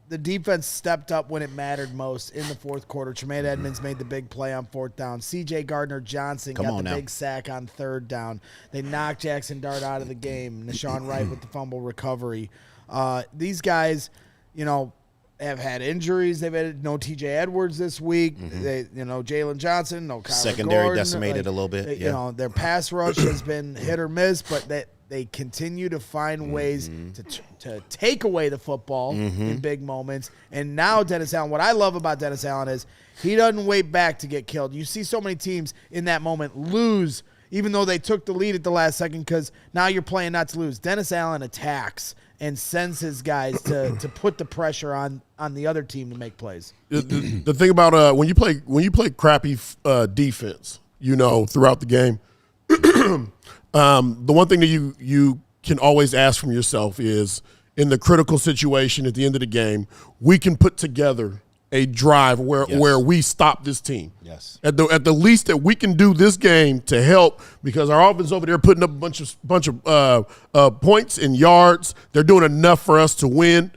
S1: The defense stepped up when it mattered most in the fourth quarter. Tremaine Edmunds made the big play on fourth down. CJ Gardner-Johnson got the big sack on third down. They knocked Jaxon Dart out of the game. Nashawn Wright with the fumble recovery. These guys, have had injuries. They've had no TJ Edwards this week. They, Jalen Johnson, no Kyler
S3: Secondary
S1: Gordon.
S3: decimated a little bit.
S1: Their pass rush has been hit or miss, but they continue to find ways to take away the football in big moments. And now Dennis Allen, what I love about Dennis Allen is he doesn't wait back to get killed. You see so many teams in that moment lose, even though they took the lead at the last second, because now you're playing not to lose. Dennis Allen attacks and sends his guys to put the pressure on the other team to make plays.
S2: The thing about when you play crappy defense, throughout the game, the one thing that you can always ask from yourself is, in the critical situation at the end of the game, we can put together a drive where we stop this team.
S3: Yes.
S2: At the least that we can do this game to help, because our offense over there putting up a bunch of points and yards. They're doing enough for us to win.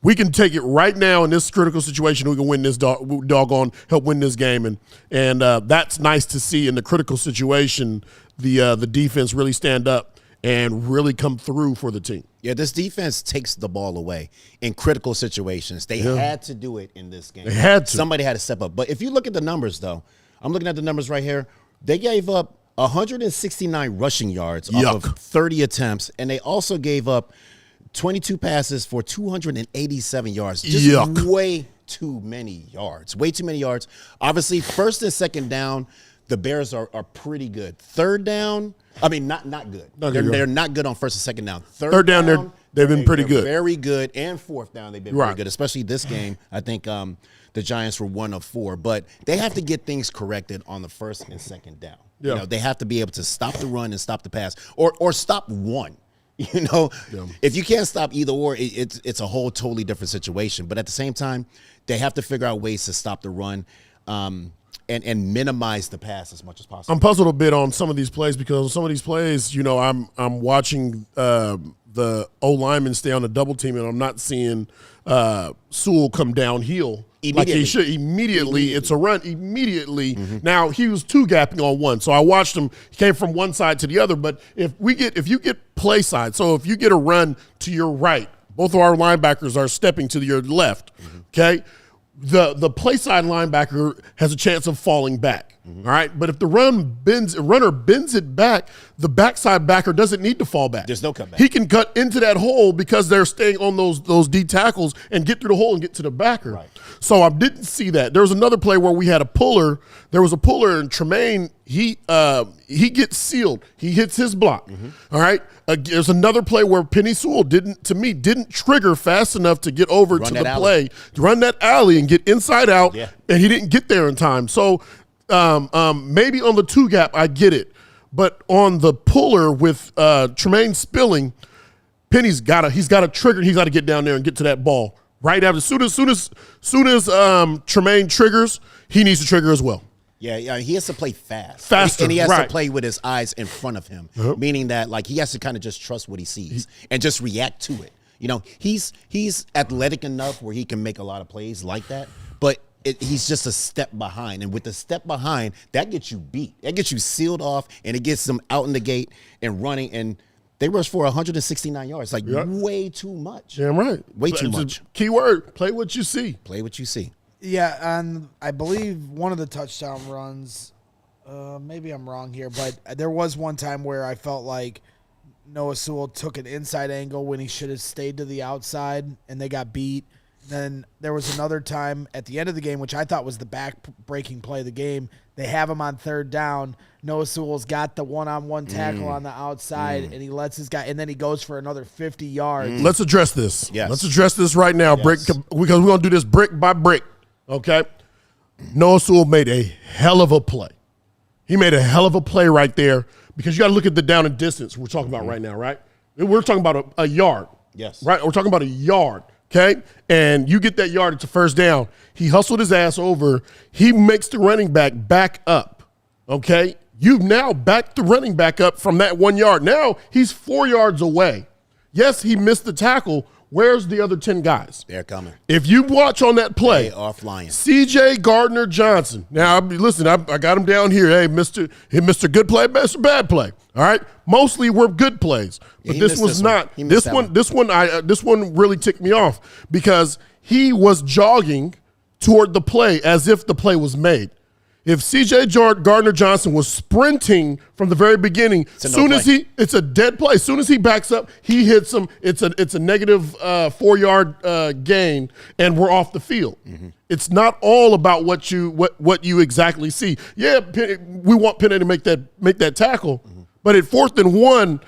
S2: We can take it right now in this critical situation. We can win this help win this game, and that's nice to see in the critical situation. The defense really stand up and really come through for the team.
S3: Yeah, this defense takes the ball away in critical situations. They had to do it in this game.
S2: They had to.
S3: Somebody had to step up. But if you look at the numbers, though, I'm looking at the numbers right here. They gave up 169 rushing yards off of 30 attempts, and they also gave up 22 passes for 287 yards. Just way too many yards. Way too many yards. Obviously, first and second down, the Bears are pretty good. Third down, I mean, not good. They're not good on first and second down. Third down,
S2: they've been pretty good.
S3: Very good. And fourth down, they've been very good, especially this game. I think the Giants were 1 of 4. But they have to get things corrected on the first and second down.
S2: Yeah.
S3: They have to be able to stop the run and stop the pass, or stop one. If you can't stop either or, it's a whole totally different situation. But at the same time, they have to figure out ways to stop the run and minimize the pass as much as possible.
S2: I'm puzzled a bit on some of these plays, because on some of these plays, I'm watching the O lineman stay on the double team, and I'm not seeing Sewell come downhill like he should. Immediately, it's a run. Immediately. Now, he was two gapping on one, so I watched him. He came from one side to the other. But if you get play side, so if you get a run to your right, both of our linebackers are stepping to your left. Okay, the play side linebacker has a chance of falling back. All right, but if the runner bends it back, the backside backer doesn't need to fall back.
S3: There's no cutback.
S2: He can cut into that hole because they're staying on those D tackles and get through the hole and get to the backer.
S3: Right.
S2: So I didn't see that. There was another play where we had a puller. There was a puller, and Tremaine, he gets sealed. He hits his block. All right. There's another play where Penny Sewell didn't trigger fast enough to get over to the play, to run that alley and get inside out, and he didn't get there in time. So maybe on the two gap, I get it. But on the puller with Tremaine spilling, Penny's got a trigger. He's got to get down there and get to that ball right after. Soon as Tremaine triggers, he needs to trigger as well.
S3: Yeah, he has to play faster,
S2: and
S3: he has to play with his eyes in front of him, meaning that like he has to kind of just trust what he sees and just react to it. You know, he's athletic enough where he can make a lot of plays like that, but he's just a step behind. And with the step behind, that gets you beat. That gets you sealed off, and it gets them out in the gate and running. And they rushed for 169 yards, like way too much.
S2: Damn right.
S3: Way too much.
S2: Key word, play what you see.
S3: Play what you see.
S1: Yeah, and I believe one of the touchdown runs, maybe I'm wrong here, but there was one time where I felt like Noah Sewell took an inside angle when he should have stayed to the outside, and they got beat. Then there was another time at the end of the game, which I thought was the back-breaking play of the game. They have him on third down. Noah Sewell's got the one-on-one tackle on the outside, and he lets his guy, and then he goes for another 50 yards.
S2: Let's address this.
S3: Yes.
S2: Let's address this right now, Brick, because we're going to do this brick by brick, okay? Noah Sewell made a hell of a play. He made a hell of a play right there because you got to look at the down and distance we're talking about right now, right? We're talking about a yard.
S3: Yes.
S2: Right? We're talking about a yard. Okay, and you get that yard, it's a first down. He hustled his ass over. He makes the running back up. Okay, you've now backed the running back up from that 1 yard. Now he's 4 yards away. Yes, he missed the tackle. Where's the other 10 guys?
S3: They're coming.
S2: If you watch on that play,
S3: they are flying.
S2: C.J. Gardner-Johnson. Now, listen, I got him down here. Hey, Mr. Good play, Mr. Bad play. All right, mostly we're good plays, but this was not. This one really ticked me off because he was jogging toward the play as if the play was made. If C.J. Gardner-Johnson was sprinting from the very beginning, it's a dead play. As soon as he backs up, he hits him. It's a negative 4 yard gain, and we're off the field. It's not all about what you exactly see. Yeah, we want Penny to make that tackle, but at 4th and 1,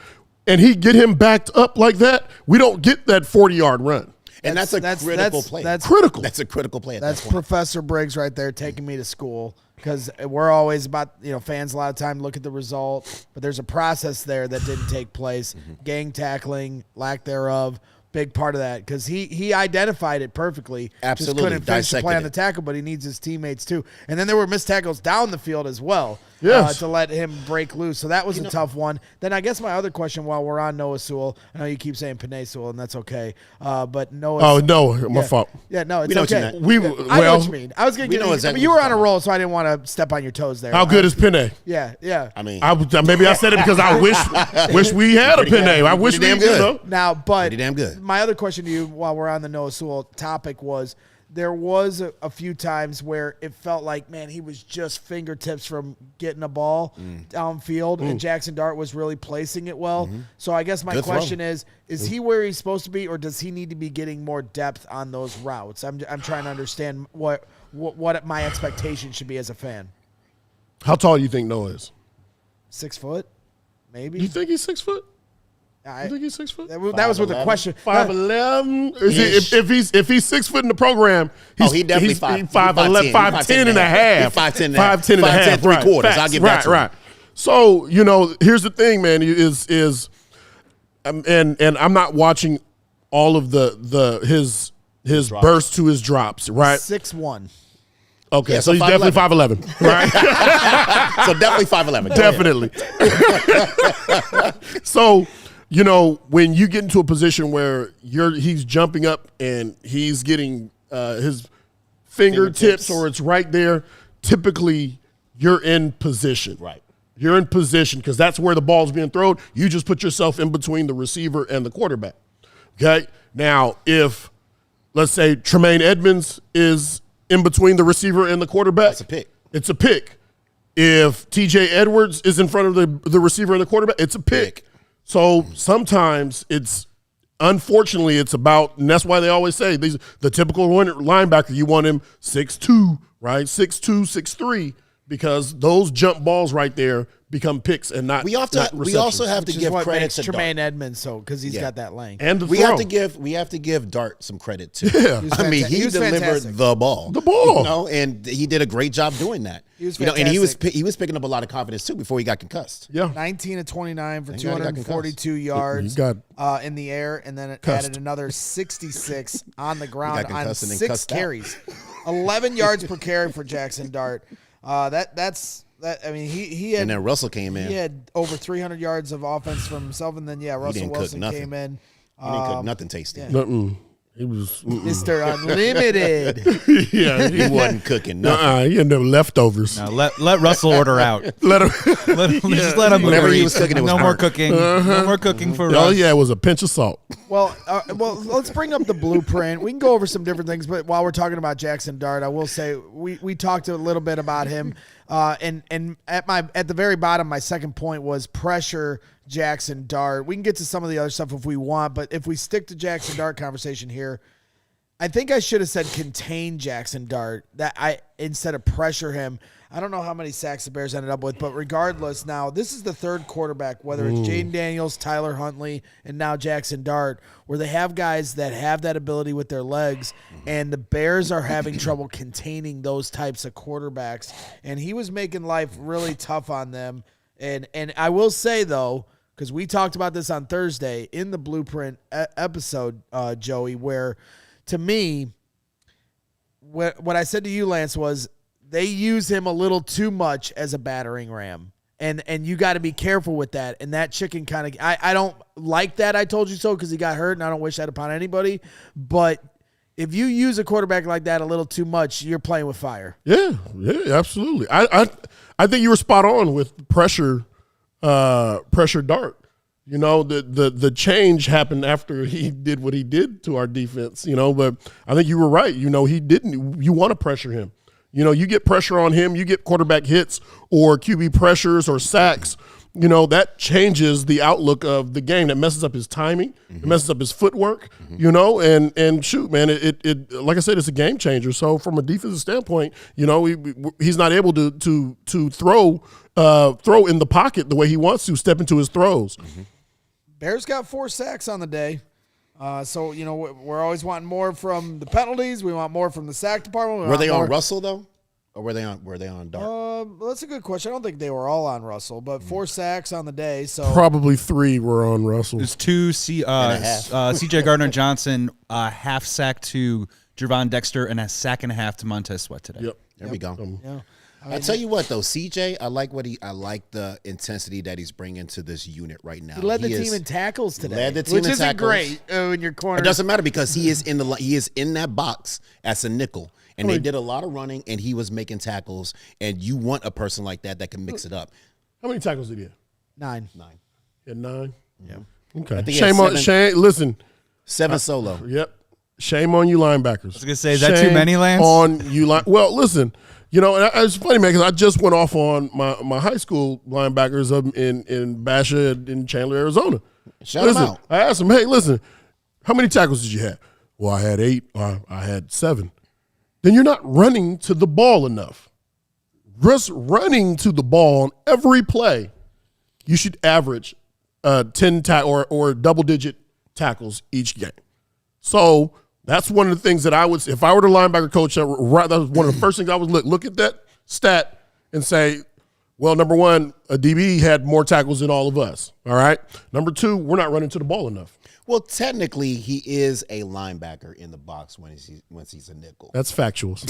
S2: and he get him backed up like that, we don't get that 40-yard run.
S3: And that's a critical play.
S1: That's
S2: critical.
S3: That's a critical play.
S1: That's Professor Briggs right there taking me to school. Because we're always about, fans a lot of time look at the result, but there's a process there that didn't take place. Gang tackling, lack thereof, big part of that. Because he identified it perfectly.
S3: Absolutely.
S1: Just couldn't finish the play on the tackle, but he needs his teammates too. And then there were missed tackles down the field as well.
S2: Yes.
S1: To let him break loose. So that was a tough one. Then I guess my other question while we're on Noah Sewell, I know you keep saying Penny Sewell, and that's okay. But Noah.
S2: Oh, no, my fault.
S1: Yeah, no, it's
S3: We know what you
S1: okay.
S3: meant.
S1: I know what you mean. I was going to
S3: know exactly
S1: you
S3: what
S1: were
S3: you're
S1: on a
S3: talking
S1: roll, so I didn't want to step on your toes there.
S2: How good is Penny?
S1: Yeah.
S3: I mean,
S2: Maybe I said it because I wish we had a Penny. I wish we
S3: damn good.
S1: Now, but
S3: pretty damn good.
S1: My other question to you while we're on the Noah Sewell topic was, there was a few times where it felt like, man, he was just fingertips from getting a ball downfield, and Jaxon Dart was really placing it well. So I guess my question is he where he's supposed to be, or does he need to be getting more depth on those routes? I'm trying to understand what my expectation should be as a fan.
S2: How tall do you think Noah is?
S1: 6 foot, maybe.
S2: You think he's 6 foot?
S1: I
S2: You think he's 6 foot?
S1: that was with a question.
S2: 5'11". If he's 6 foot in the program,
S3: he definitely 5'11",
S2: 5'10" and a half.
S3: 5'10" and
S2: 5'10" and a half.
S3: 5'10" 3/4.
S2: Facts.
S3: I'll give that to him.
S2: Right. So here's the thing, man. And I'm not watching all of his bursts to his drops. Right.
S1: 6'1".
S2: Okay,
S3: Yeah,
S2: so he's
S3: 5'11".
S2: definitely 5'11", right?
S3: So definitely 5'11".
S2: Definitely. So, when you get into a position where he's jumping up and he's getting his fingertips or it's right there, typically you're in position.
S3: Right.
S2: You're in position because that's where the ball's being thrown. You just put yourself in between the receiver and the quarterback. Okay? Now, if, let's say, Tremaine Edmunds is in between the receiver and the quarterback,
S3: That's a pick.
S2: It's a pick. If TJ Edwards is in front of the receiver and the quarterback, it's a pick. So sometimes unfortunately, it's about, and that's why they always say the typical linebacker, you want him 6'2", right? 6'2", 6'3", because those jump balls right there become picks and not
S3: We also have to
S1: Which is
S3: give
S1: what
S3: credit
S1: makes
S3: to
S1: Tremaine
S3: Dart.
S1: Edmunds because he's got that length.
S2: and the
S3: We
S2: throw.
S3: have to give Dart some credit too.
S2: Yeah.
S3: I mean, he
S1: He was
S3: delivered
S1: fantastic.
S3: the ball.
S2: The ball.
S3: You know, and he did a great job doing that.
S1: He was
S3: and he was
S1: fantastic.
S3: picking up a lot of confidence too before he got concussed.
S2: Yeah.
S1: 19 of 29 for
S3: Thank God he got
S1: 242 yards
S2: He got
S1: in the air, and then it
S2: cussed.
S1: added another 66 on the ground
S3: got
S1: on
S3: concussed and then
S1: 6
S3: cussed out.
S1: carries. 11 yards per carry for Jaxon Dart. I mean, he had
S3: And then Russell came in.
S1: he had over 300 yards of offense from himself, and then Russell
S3: didn't cook
S1: Wilson
S3: nothing.
S1: came in.
S3: He didn't cook nothing tasty.
S2: nothing. He was
S1: Mr. Unlimited.
S2: yeah.
S3: He wasn't cooking nothing.
S2: He ended up leftovers.
S4: Now let Russell order out.
S2: Let him.
S4: Just let him
S3: Whatever
S4: eat.
S3: he was cooking, it was
S4: no more
S3: burnt.
S4: cooking. No more cooking for
S2: Oh
S4: Russ.
S2: yeah, it was a pinch of salt.
S1: Well, let's bring up the blueprint. We can go over some different things, but while we're talking about Jaxon Dart, I will say we talked a little bit about him. And at the very bottom, my second point was pressure Jaxon Dart. We can get to some of the other stuff if we want, but if we stick to Jaxon Dart conversation here, I think I should have said contain Jaxon Dart instead of pressure him. I don't know how many sacks the Bears ended up with, but regardless, now this is the third quarterback, whether it's Jaden Daniels, Tyler Huntley, and now Jaxon Dart, where they have guys that have that ability with their legs, and the Bears are having trouble containing those types of quarterbacks. And he was making life really tough on them. And I will say, though, because we talked about this on Thursday in the Blueprint episode, Joey, where to me, what I said to you, Lance, was they use him a little too much as a battering ram. And you got to be careful with that. And that chicken kind of – I don't like that I told you so because he got hurt, and I don't wish that upon anybody. But if you use a quarterback like that a little too much, you're playing with fire.
S2: Yeah, absolutely. I think you were spot on with pressure Dart. You know, the change happened after he did what he did to our defense, but I think you were right. You want to pressure him. You get pressure on him, you get quarterback hits or QB pressures or sacks, that changes the outlook of the game. That messes up his timing, it messes up his footwork, and shoot, man, it like I said, it's a game changer. So from a defensive standpoint, he's not able to throw in the pocket the way he wants to, step into his throws.
S1: Bears got 4 sacks on the day. So, we're always wanting more from the penalties. We want more from the sack department.
S3: Were they on Russell though? Or were they on Dart?
S1: Well, that's a good question. I don't think they were all on Russell, but 4 sacks on the day. So
S2: Probably 3 were on Russell.
S4: There's 2 CJ Gardner-Johnson, half sack to Jervon Dexter, and a sack and a half to Montez Sweat today.
S2: Yep.
S3: There we go.
S1: yeah.
S3: I tell you what though, CJ, I like the intensity that he's bringing to this unit right now.
S1: He led the team in tackles today,
S3: led the team
S1: which
S3: in
S1: isn't
S3: tackles.
S1: great in your corner.
S3: It doesn't matter because he is in that box as a nickel, and they did a lot of running, and he was making tackles. And you want a person like that can mix it up.
S2: How many tackles did he have?
S1: 9.
S2: He had 9?
S3: Yeah.
S2: Okay.
S3: I think he had
S2: Shame on
S3: 7.
S2: Shane. Listen.
S3: 7 solo.
S2: Yep. Shame on you linebackers. I
S4: was gonna say, is that too many, Lance?
S2: On you Well, listen. And it's funny, man, because I just went off on my high school linebackers in Basha in Chandler, Arizona.
S3: Shout them out.
S2: I asked them, hey, listen, how many tackles did you have? Well, I had 8. I had 7. Then you're not running to the ball enough. Just running to the ball on every play, you should average 10 or double-digit tackles each game. So that's one of the things that I would, if I were the linebacker coach, that was one of the first things I would look at that stat and say, well, number one, a DB had more tackles than all of us. All right. Number 2, we're not running to the ball enough.
S3: Well, technically, he is a linebacker in the box when he's a nickel.
S2: That's factuals.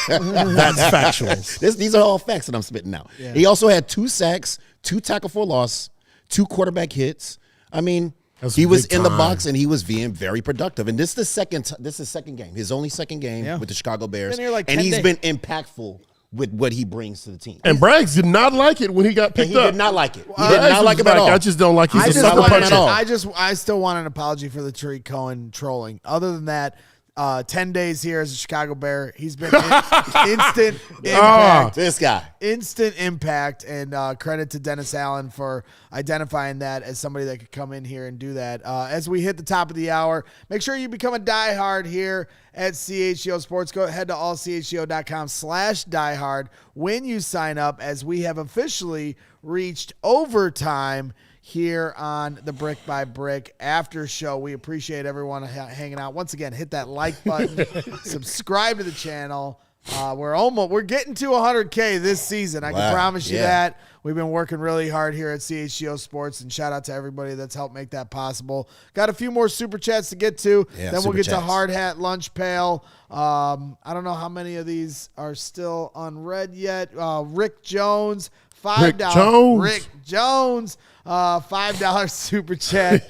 S2: That's factuals.
S3: These are all facts that I'm spitting out. Yeah. He also had 2 sacks, 2 tackle for loss, 2 quarterback hits. I mean, he was in the box and he was being very productive. And this is the second game, his only second game with the Chicago Bears. And he's been impactful with what he brings to the team.
S2: And Briggs did not like it when he got picked up.
S3: He did not like it. He did not like him at all.
S2: I just don't like he's a sucker puncher.
S1: I still want an apology for the Tariq Cohen trolling. Other than that, 10 days here as a Chicago Bear. He's been instant impact.
S3: This guy.
S1: Instant impact, and credit to Dennis Allen for identifying that as somebody that could come in here and do that. As we hit the top of the hour, make sure you become a diehard here at CHGO Sports. Go ahead to allchgo.com/diehard when you sign up, as we have officially reached overtime here on the Brick by Brick After Show. We appreciate everyone hanging out. Once again, hit that like button, subscribe to the channel. We're getting to 100K this season. I can promise you that. We've been working really hard here at CHGO Sports, and shout out to everybody that's helped make that possible. Got a few more super chats to get to. Then we'll get to Hard Hat Lunch Pail. I don't know how many of these are still unread yet. Rick Jones, $5. Rick Jones. $5 super chat.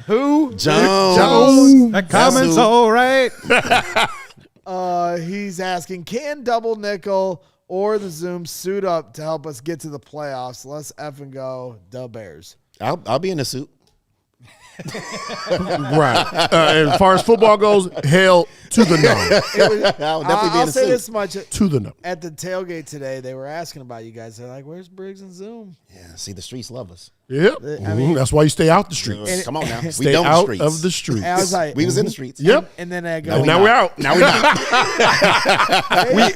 S1: Who?
S3: Jones.
S4: That comment's all right.
S1: He's asking, can Double Nickel or the Zoom suit up to help us get to the playoffs? Let's effing go, the Bears.
S3: I'll be in a suit.
S2: Right. And as far as football goes, hell to the no.
S3: I'll definitely be in a
S1: say
S3: suit.
S1: this much.
S2: To the no.
S1: At the tailgate today, they were asking about you guys. They're like, where's Briggs and Zoom?
S3: Yeah, see, the streets love us.
S2: Yep. That's why you stay out the streets.
S3: Come on now. We
S2: Stay
S3: don't
S2: out
S3: streets.
S2: of the streets.
S1: And I was like,
S3: We was in the streets.
S2: Yep.
S1: And then I go,
S2: Now we're out.
S3: Now we not.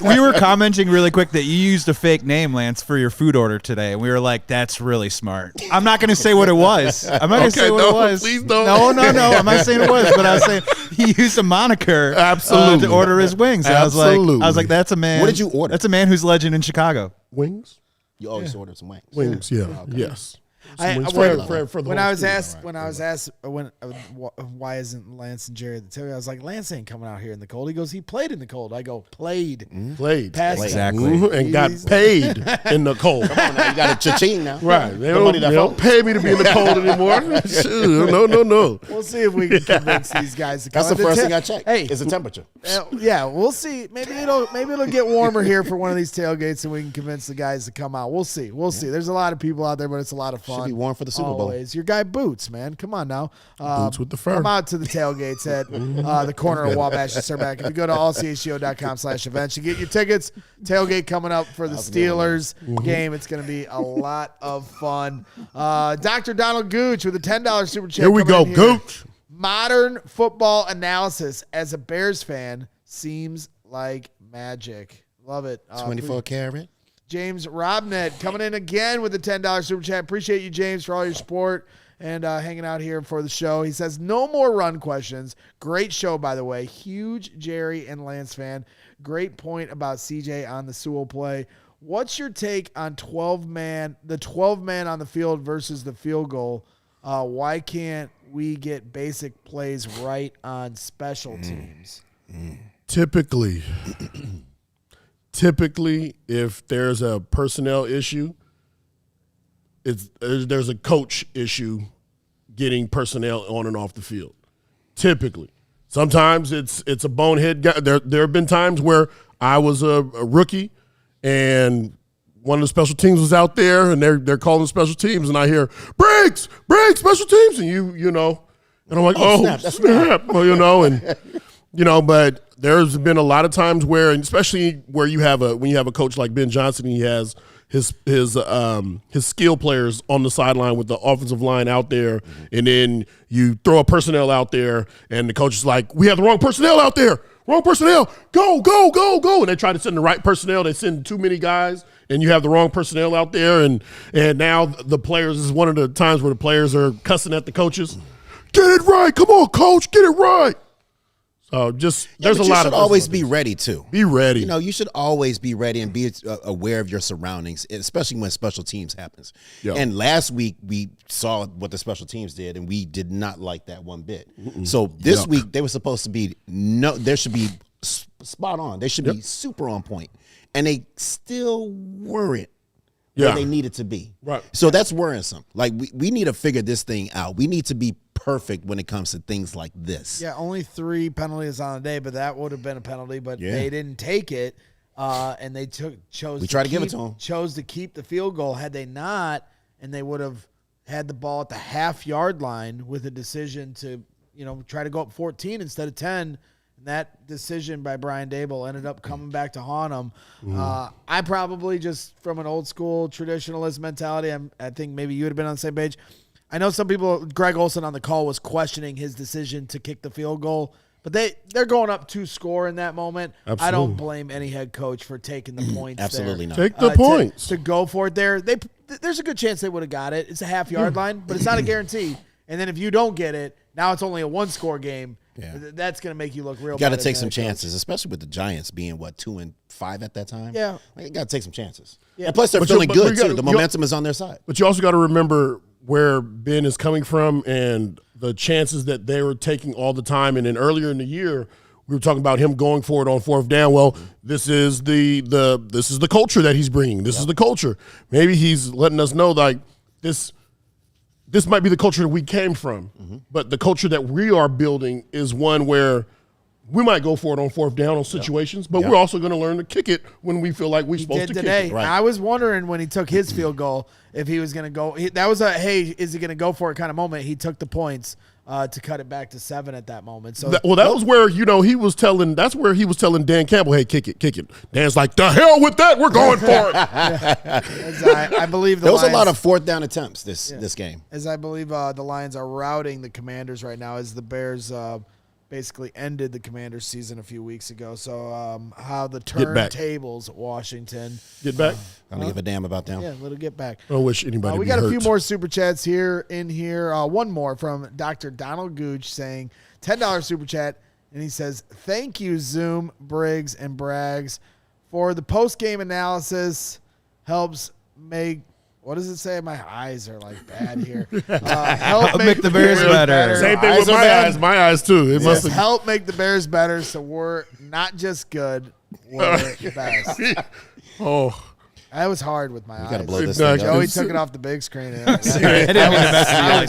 S4: we were commenting really quick that you used a fake name, Lance, for your food order today, and we were like, "That's really smart." I'm not going to say what it was. I'm not going to say what it was.
S2: Please don't.
S4: No. I'm not saying it was, but I was saying he used a moniker
S2: Absolutely.
S4: to order his wings. And I was like, "That's a man."
S3: What did you order?
S4: That's a man who's legend in Chicago.
S2: Wings?
S3: You always order some wings.
S2: Wings, yeah. Yes.
S1: I-
S2: Wings
S1: when-
S2: for the
S1: when
S2: whole
S1: I was
S2: street.
S1: asked, why isn't Lance and Jerry at the tailgate? I was like, Lance ain't coming out here in the cold. He goes, he played in the cold. I go, played.
S2: Played.
S1: Past
S4: Exactly.
S2: And got paid in the cold.
S3: Come on now, you got a cha-ching now.
S2: Right. They
S3: money
S2: don't,
S3: that
S2: they don't
S3: folks.
S2: pay me to be in the cold anymore. No.
S1: We'll see if we can convince these guys to come.
S3: That's the first thing I check.
S1: Hey,
S3: is the temperature.
S1: yeah, we'll see. Maybe it'll get warmer here for one of these tailgates, and we can convince the guys to come out. We'll see. There's a lot of people out there, but it's a lot of fun.
S3: Should be warm for the Super Bowl.
S1: Always. Your guy Boots, man. Come on now.
S2: Boots with the fur.
S1: Come out to the tailgates at the corner of Wabash and Surback. If you go to allchgo.com/events, you get your tickets. Tailgate coming up for the Steelers game. It's going to be a lot of fun. Dr. Donald Gooch with a $10 super chat.
S2: Here we go, Gooch.
S1: Modern football analysis as a Bears fan seems like magic. Love it.
S3: 24 karat.
S1: James Robnett coming in again with a $10 super chat. Appreciate you, James, for all your support and hanging out here for the show. He says, no more run questions. Great show, by the way. Huge Jerry and Lance fan. Great point about CJ on the Sewell play. What's your take on the 12-man on the field versus the field goal? Why can't we get basic plays right on special teams?
S2: Typically, if there's a personnel issue, there's a coach issue getting personnel on and off the field. Typically. Sometimes it's a bonehead guy. There have been times where I was a rookie and one of the special teams was out there and they're calling special teams and I hear, Briggs, special teams, and you know, and I'm like, snap. Well, but there's been a lot of times where, and especially where when you have a coach like Ben Johnson, he has his skill players on the sideline with the offensive line out there, and then you throw a personnel out there, and the coach is like, we have the wrong personnel out there. Wrong personnel. Go. And they try to send the right personnel. They send too many guys, and you have the wrong personnel out there, and now the players, this is one of the times where the players are cussing at the coaches. Get it right. Come on, coach. Get it right. So there's a lot of.
S3: You should always be ready too.
S2: Be ready.
S3: You should always be ready and be aware of your surroundings, especially when special teams happens.
S2: Yeah.
S3: And last week we saw what the special teams did, and we did not like that one bit. So this week they were supposed to be there should be spot on. They should be super on point, and they still weren't where they needed to be.
S2: Right.
S3: So that's worrisome. Like we need to figure this thing out. We need to be perfect when it comes to things like this.
S1: Yeah, only 3 penalties on the day, but that would have been a penalty, but they didn't take it, and they chose.
S3: We tried to give it to them.
S1: Chose to keep the field goal. Had they not, and they would have had the ball at the half-yard line with a decision to, try to go up 14 instead of 10. And that decision by Brian Dable ended up coming back to haunt him. I probably just from an old school traditionalist mentality, I think maybe you would have been on the same page. I know some people, Greg Olson on the call was questioning his decision to kick the field goal, but they're going up 2 score in that moment.
S2: Absolutely.
S1: I don't blame any head coach for taking the points.
S3: Absolutely not.
S2: Take the points.
S1: To go for it there. There's a good chance they would have got it. It's a half-yard line, but it's not a guarantee. And then if you don't get it, now it's only a 1-score game.
S3: Yeah.
S1: That's going to make you look real bad.
S3: You got to take some chances, especially with the Giants being, 2-5 at that time?
S1: Yeah.
S3: You got to take some chances.
S1: Yeah.
S3: And plus, they're
S2: But
S3: feeling good,
S2: you gotta-
S3: too. The momentum is on their side.
S2: But you also got to remember where Ben is coming from and the chances that they were taking all the time. And then earlier in the year, we were talking about him going for it on 4th down. Well, this is the culture that he's bringing. This is the culture. Maybe he's letting us know like this might be the culture that we came from, but the culture that we are building is one where we might go for it on 4th down on situations, but we're also going to learn to kick it when we feel like we're supposed to
S1: today.
S2: kick it.
S3: Right.
S1: I was wondering when he took his field goal if he was going to go. That was a, hey, is he going to go for it kind of moment. He took the points to cut it back to 7 at that moment. So
S2: That was where, he was telling, that's where he was telling Dan Campbell, hey, kick it. Dan's like, the hell with that, we're going for it.
S1: I believe
S3: There was
S1: Lions,
S3: a lot of 4th down attempts this game.
S1: as I believe the Lions are routing the Commanders right now as the Bears basically ended the Commanders season a few weeks ago. So how the
S2: back.
S1: turntables, Washington.
S2: Get back.
S3: I don't give a damn about them.
S1: Yeah, let it get back.
S2: I don't wish anybody
S1: We
S2: be
S1: got a
S2: hurt.
S1: few more super chats here. One more from Dr. Donald Gooch saying $10 super chat. And he says, thank you, Zoom, Briggs, and Braggs, for the post-game analysis. Helps make, what does it say? My eyes are like bad here. Help
S4: Make the Bears better.
S2: Same thing with my eyes too. It must
S1: Says,
S2: have.
S1: help make the Bears better, so we're not just good, we're best.
S2: Oh,
S1: That was hard with my eyes.
S3: Gotta blow this
S2: Exactly.
S3: thing up.
S1: Joey took it off the big screen. And
S4: I didn't mean to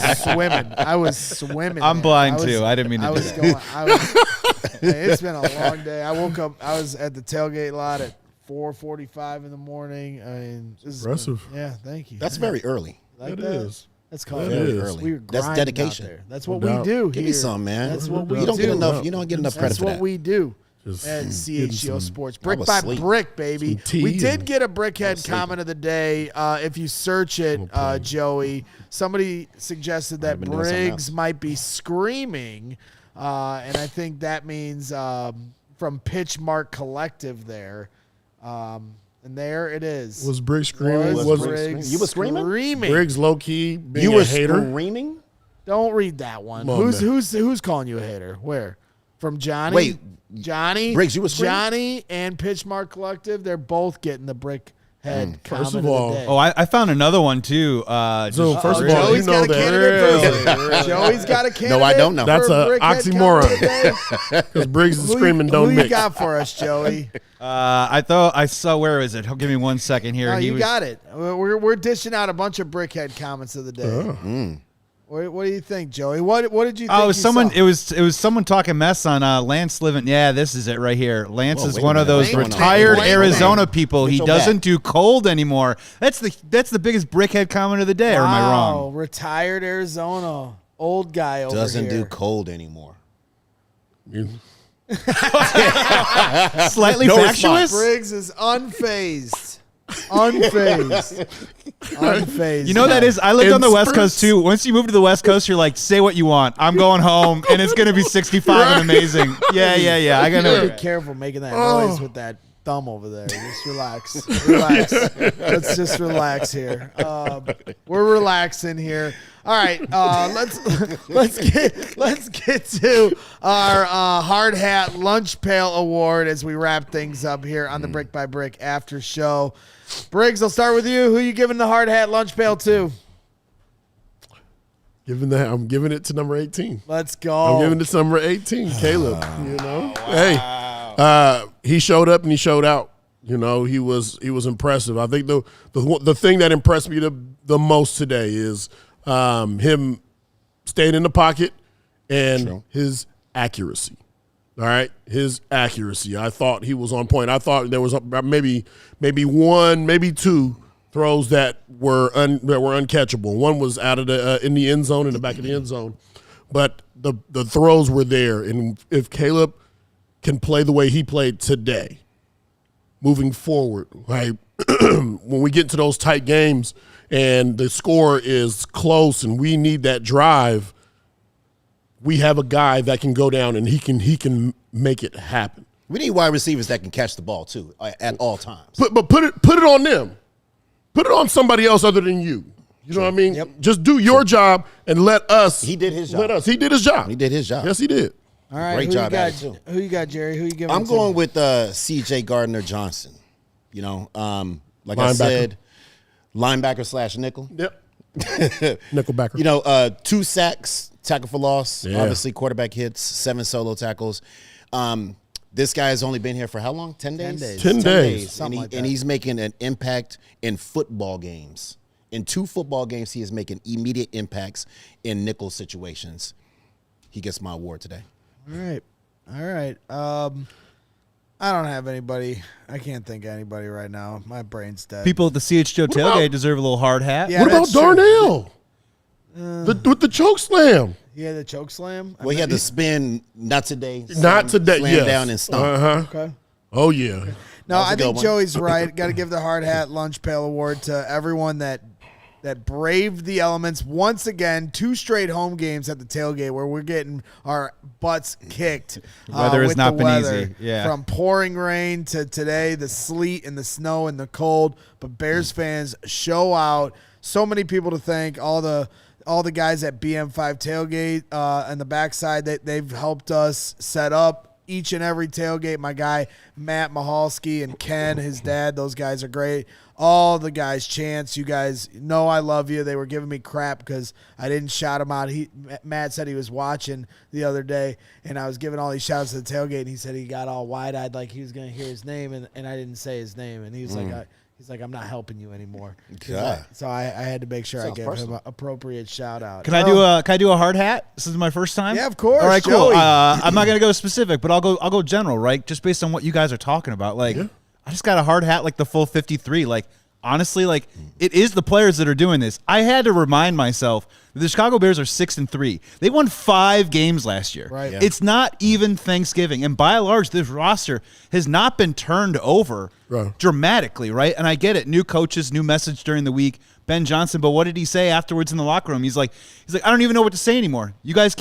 S4: mess with you.
S1: I was swimming.
S4: I'm
S1: man.
S4: blind,
S1: I was-
S4: too. I didn't mean to
S1: I
S4: do
S1: was
S4: that.
S1: Hey, it's been a long day. I woke up. I was at the tailgate lot at 4:45 in the morning. I mean, this is
S2: Impressive.
S1: yeah, thank you.
S3: That's very early.
S1: like
S2: It
S1: that.
S2: is.
S1: That's called
S2: That is.
S3: Early.
S1: We were
S3: That's
S1: grinding
S3: dedication.
S1: out there. That's what
S2: No
S1: we
S2: doubt.
S1: do
S3: Give
S1: here.
S3: me some, man.
S1: That's what we
S3: You don't
S1: do.
S3: get enough. You don't get enough credit
S1: That's
S3: for
S1: what
S3: that.
S1: we do
S2: Just
S1: at
S2: getting
S1: CHGO
S2: some-
S1: Sports.
S3: I
S1: Brick
S3: was
S1: by
S3: asleep.
S1: brick, baby.
S2: Some tea
S1: We did
S2: and-
S1: get a Brickhead comment of the day. If you search it, Joey, somebody suggested that
S3: been doing something
S1: Briggs
S3: else.
S1: might be screaming, and I think that means from Pitch Mark Collective there. And there it is.
S2: Was Briggs screaming?
S1: Was
S2: Was
S1: Briggs
S3: You was screaming?
S2: Briggs low key being
S3: You were
S2: a hater?
S3: screaming?
S1: Don't read that one.
S2: Come on,
S1: Who's calling you a hater? Where? From Johnny?
S3: Wait.
S1: Johnny?
S3: Briggs, you was screaming?
S1: Johnny and Pitchmark Collective, they're both getting the Brickhead comment
S2: First
S1: of
S2: of all-
S1: the day.
S4: Oh, I found another one too.
S2: So first of all,
S1: Joey's
S2: you know
S1: got a candidate for Joey's got a candidate.
S3: No, I don't know.
S2: That's
S1: for
S2: a
S1: Brickhead
S2: oxymoron.
S1: comment of the day.
S2: because Briggs is
S1: Who
S2: screaming,
S1: you,
S2: don't
S1: who
S2: mix.
S1: you got for us, Joey?
S4: I thought I saw. Where is it? Give me 1 second here.
S1: Oh, you got it. We're dishing out a bunch of Brickhead comments of the day. What do you think, Joey? What did you think?
S4: Oh, it was
S1: you
S4: someone.
S1: saw?
S4: It was someone talking mess on Lance Living. Yeah, this is it right here. Lance
S3: Whoa,
S4: is
S3: wait a
S4: one of
S3: minute.
S4: those
S3: Wait a minute.
S4: retired
S1: Wait a
S4: Arizona
S1: minute.
S4: people. He
S3: Get your
S4: doesn't
S3: back.
S4: do cold anymore. That's the biggest Brickhead comment of the day. Or am I
S1: Wow,
S4: wrong?
S1: retired Arizona. Old guy over
S3: Doesn't
S1: here.
S3: do cold anymore.
S4: Slightly
S3: No
S4: factuous.
S3: response.
S1: Briggs is unfazed. Unfazed. Unfazed.
S4: You know that is. I lived on the
S2: In
S4: West Coast
S2: spurts.
S4: too. Once you move to the West Coast, you're like, say what you want. I'm going home, and it's gonna be 65 and amazing. Yeah. I gotta.
S1: Be careful making that noise with that thumb over there. Just relax. Relax. Let's just relax here. We're relaxing here. All right. Let's get to our hard hat lunch pail award as we wrap things up here on the Brick by Brick after show. Briggs, I'll start with you. Who you giving the hard hat lunch pail to?
S2: I'm giving it to number 18.
S1: Let's go.
S2: I'm giving it to number 18, Caleb. You know, hey, he showed up and he showed out. You know, he was impressive. I think the thing that impressed me the most today is him staying in the pocket and his accuracy. All right, his accuracy. I thought he was on point. I thought there was maybe one, maybe two throws that were uncatchable. One was out of in the end zone, in the back of the end zone. but the throws were there. And if Caleb can play the way he played today, moving forward, right, when we get into those tight games and the score is close and we need that drive, we have a guy that can go down and he can make it happen.
S3: We need wide receivers that can catch the ball too at all times.
S2: But put it on them. Put it on somebody else other than you. You know what I mean?
S1: Yep.
S2: Just do your job and let us.
S3: He did his job.
S2: He did his job.
S3: He did his job.
S2: Yes, he did.
S1: All right,
S3: Great job at it, too.
S1: Who you got, Jerry? Who you giving?
S3: I'm
S1: to?
S3: going with C.J. Gardner-Johnson. You know, like I
S2: Linebacker.
S3: said, linebacker / nickel.
S2: Yep. Nickelbacker.
S3: You know, 2 sacks, tackle for loss,
S2: Yeah.
S3: obviously quarterback hits, 7 solo tackles. This guy has only been here for how long? 10 days?
S2: 10 days.
S1: Something like that.
S3: And he's making an impact in football games. In 2 football games, he is making immediate impacts in nickel situations. He gets my award today.
S1: All right. I don't have anybody. I can't think of anybody right now. My brain's dead.
S4: People at the CHGO tailgate deserve a little hard hat.
S1: Yeah,
S2: What about
S1: that's true.
S2: Darnell? With the choke slam.
S1: Yeah, the choke slam.
S3: Well, he had to spin, not today.
S2: Not today,
S3: Slam
S2: yes.
S3: down and stomp.
S2: Uh-huh.
S1: Okay.
S2: Oh, yeah.
S1: No,
S3: was a
S1: I
S3: good
S1: think
S3: one.
S1: Joey's right. Got to give the hard hat lunch pail award to everyone that braved the elements once again. 2 straight home games at the tailgate where we're getting our butts kicked.
S4: Weather has
S1: with
S4: not
S1: the
S4: been
S1: weather.
S4: easy. Yeah.
S1: From pouring rain to today, the sleet and the snow and the cold. But Bears fans show out. So many people to thank. All the guys at BM5 tailgate and the backside that they've helped us set up each and every tailgate. My guy Matt Mahalski and Ken, his dad, those guys are great. All the guys, Chance, you guys know I love you. They were giving me crap because I didn't shout him out. Matt said he was watching the other day, and I was giving all these shouts to the tailgate, and he said he got all wide-eyed like he was going to hear his name, and I didn't say his name. And he was like, I'm not helping you anymore.
S3: God.
S1: So I had to make sure I
S3: Sounds
S1: gave him
S3: personal.
S1: an appropriate shout-out.
S4: Can I do a hard hat? This is my first time.
S1: Yeah, of course,
S4: All right, cool.
S1: Joey.
S4: I'm not gonna go specific, but I'll go general, right? Just based on what you guys are talking about. Like, I just got a hard hat, like the full 53. Like, honestly, like it is the players that are doing this. I had to remind myself that the Chicago Bears are 6-3. They won 5 games last year.
S1: Right.
S3: Yeah.
S4: It's not even Thanksgiving, and by and large, this roster has not been turned over dramatically, right? And I get it. New coaches, new message during the week. Ben Johnson, but what did he say afterwards in the locker room? He's like, I don't even know what to say anymore. You guys,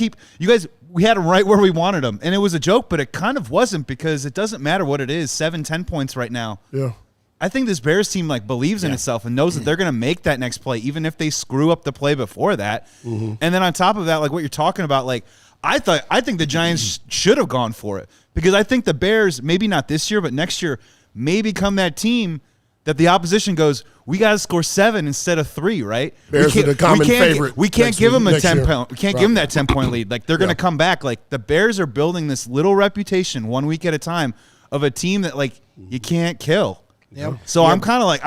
S4: we had them right where we wanted them. And it was a joke, but it kind of wasn't because it doesn't matter what it is. 7-10 points right now.
S2: Yeah.
S4: I think this Bears team believes in itself and knows that they're going to make that next play, even if they screw up the play before that. And then on top of that, like what you're talking about, like I think the Giants should have gone for it because I think the Bears, maybe not this year, but next year, may become that team that the opposition goes, we got to score 7 instead of 3, right?
S2: Bears are the common favorite.
S4: We can't give them a 10 point. We can't give them that 10-point lead. Like they're going to come back. Like the Bears are building this little reputation 1 week at a time of a team that like you can't kill.
S1: Yep.
S4: So I'm kind of like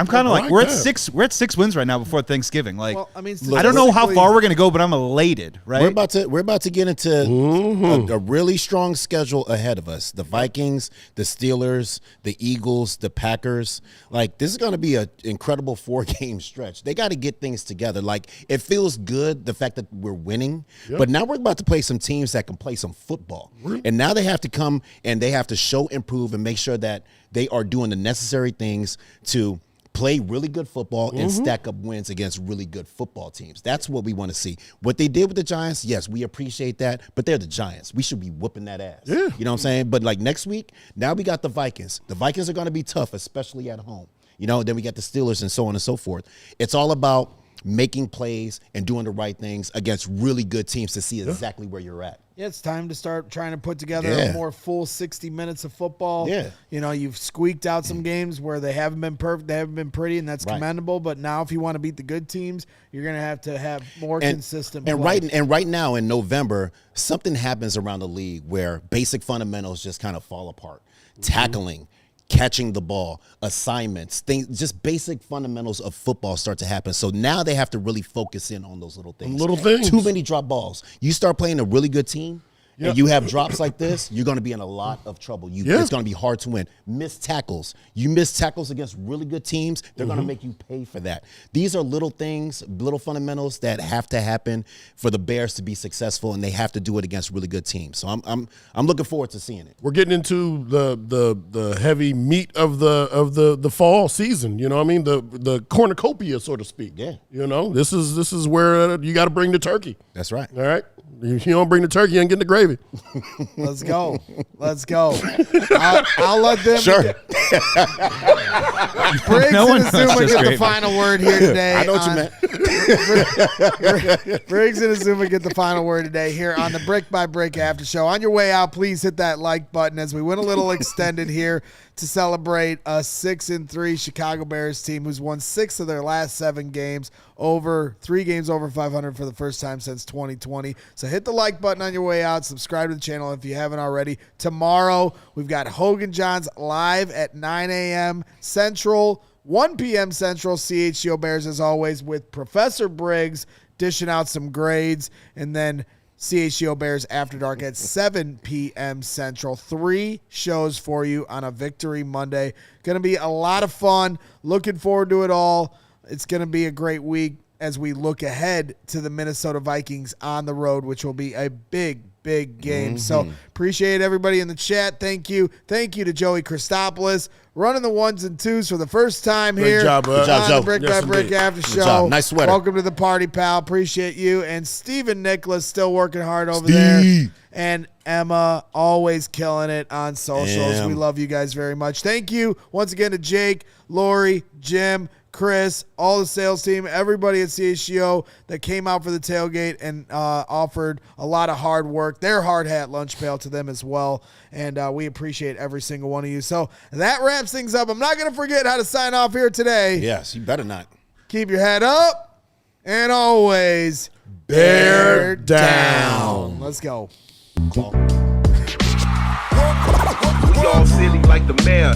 S4: we're at
S2: that.
S4: 6 wins right now before Thanksgiving. Like
S1: Well, I mean,
S4: I don't know how
S1: statistically-
S4: far we're gonna go, but I'm elated. Right?
S3: We're about to get into a really strong schedule ahead of us. The Vikings, the Steelers, the Eagles, the Packers. Like this is going to be an incredible 4-game stretch. They got to get things together. Like it feels good the fact that we're winning, but now we're about to play some teams that can play some football. And now they have to come and they have to show, improve, and make sure that they are doing the necessary things to play really good football and stack up wins against really good football teams. That's what we want to see. What they did with the Giants, yes, we appreciate that, but they're the Giants. We should be whooping that ass.
S2: Yeah.
S3: You know what I'm saying? But like next week, now we got the Vikings. The Vikings are going to be tough, especially at home. You know, then we got the Steelers and so on and so forth. It's all about making plays and doing the right things against really good teams to see exactly where you're at.
S1: Yeah, it's time to start trying to put together
S3: Yeah.
S1: a more full 60 minutes of football.
S3: Yeah.
S1: You know, you've squeaked out some games where they haven't been perfect, they haven't been pretty, and that's
S3: Right.
S1: commendable. But now if you want to beat the good teams, you're going to have more consistent
S3: and
S1: play.
S3: right now in November, something happens around the league where basic fundamentals just kind of fall apart. Tackling, catching the ball, assignments, things, just basic fundamentals of football start to happen. So now they have to really focus in on those little things.
S2: Little things.
S3: Too many drop balls. You start playing a really good team, and you have drops like this, you're going to be in a lot of trouble. It's going to be hard to win. Missed tackles. You miss tackles against really good teams, they're going to make you pay for that. These are little things, little fundamentals that have to happen for the Bears to be successful, and they have to do it against really good teams. So I'm looking forward to seeing it.
S2: We're getting into the heavy meat of the fall season. You know what I mean? The cornucopia, so to speak.
S3: Yeah.
S2: You know, this is where you got to bring the turkey.
S3: That's right.
S2: All right. If you don't bring the turkey, you ain't getting the gravy.
S1: Let's go. Let's go. I'll let them.
S3: Sure.
S1: Briggs
S4: No one
S1: and Azumah
S4: knows
S1: get the
S4: gravy.
S1: final word here today.
S3: I know what you meant.
S1: Briggs and Azumah get the final word today here on the Brick by Brick After Show. On your way out, please hit that like button as we went a little extended here to celebrate a 6-3 Chicago Bears team who's won 6 of their last 7 games, 3 games over 500 for the first time since 2020. So hit the like button on your way out. Subscribe to the channel if you haven't already. Tomorrow, we've got Hogan Johns live at 9 a.m. Central, 1 p.m. Central. CHGO Bears, as always, with Professor Briggs dishing out some grades. And then CHGO Bears After Dark at 7 p.m. Central. 3 shows for you on a Victory Monday. Going to be a lot of fun. Looking forward to it all. It's going to be a great week as we look ahead to the Minnesota Vikings on the road, which will be a big game. So appreciate everybody in the chat. Thank you. Thank you to Joey Christopoulos running the 1s and 2s for the first time
S2: Great
S1: here
S2: job, bud.
S3: Good job,
S1: on
S3: Joe.
S1: the Brick
S2: Yes,
S1: by Brick
S2: indeed.
S1: After
S3: Good
S1: Show.
S3: job. Nice sweater.
S1: Welcome to the party, pal. Appreciate you. And Stephen Nicholas still working hard over there. And Emma always killing it on socials.
S3: Damn.
S1: We love you guys very much. Thank you once again to Jake, Lori, Jim, Chris, all the sales team, everybody at CHGO that came out for the tailgate and offered a lot of hard work. Their hard hat lunch pail to them as well. And we appreciate every single one of you. So that wraps things up. I'm not going to forget how to sign off here today.
S3: Yes, you better not.
S1: Keep your head up and always
S2: Bear down.
S1: Let's go.
S7: We all silly like the mayor.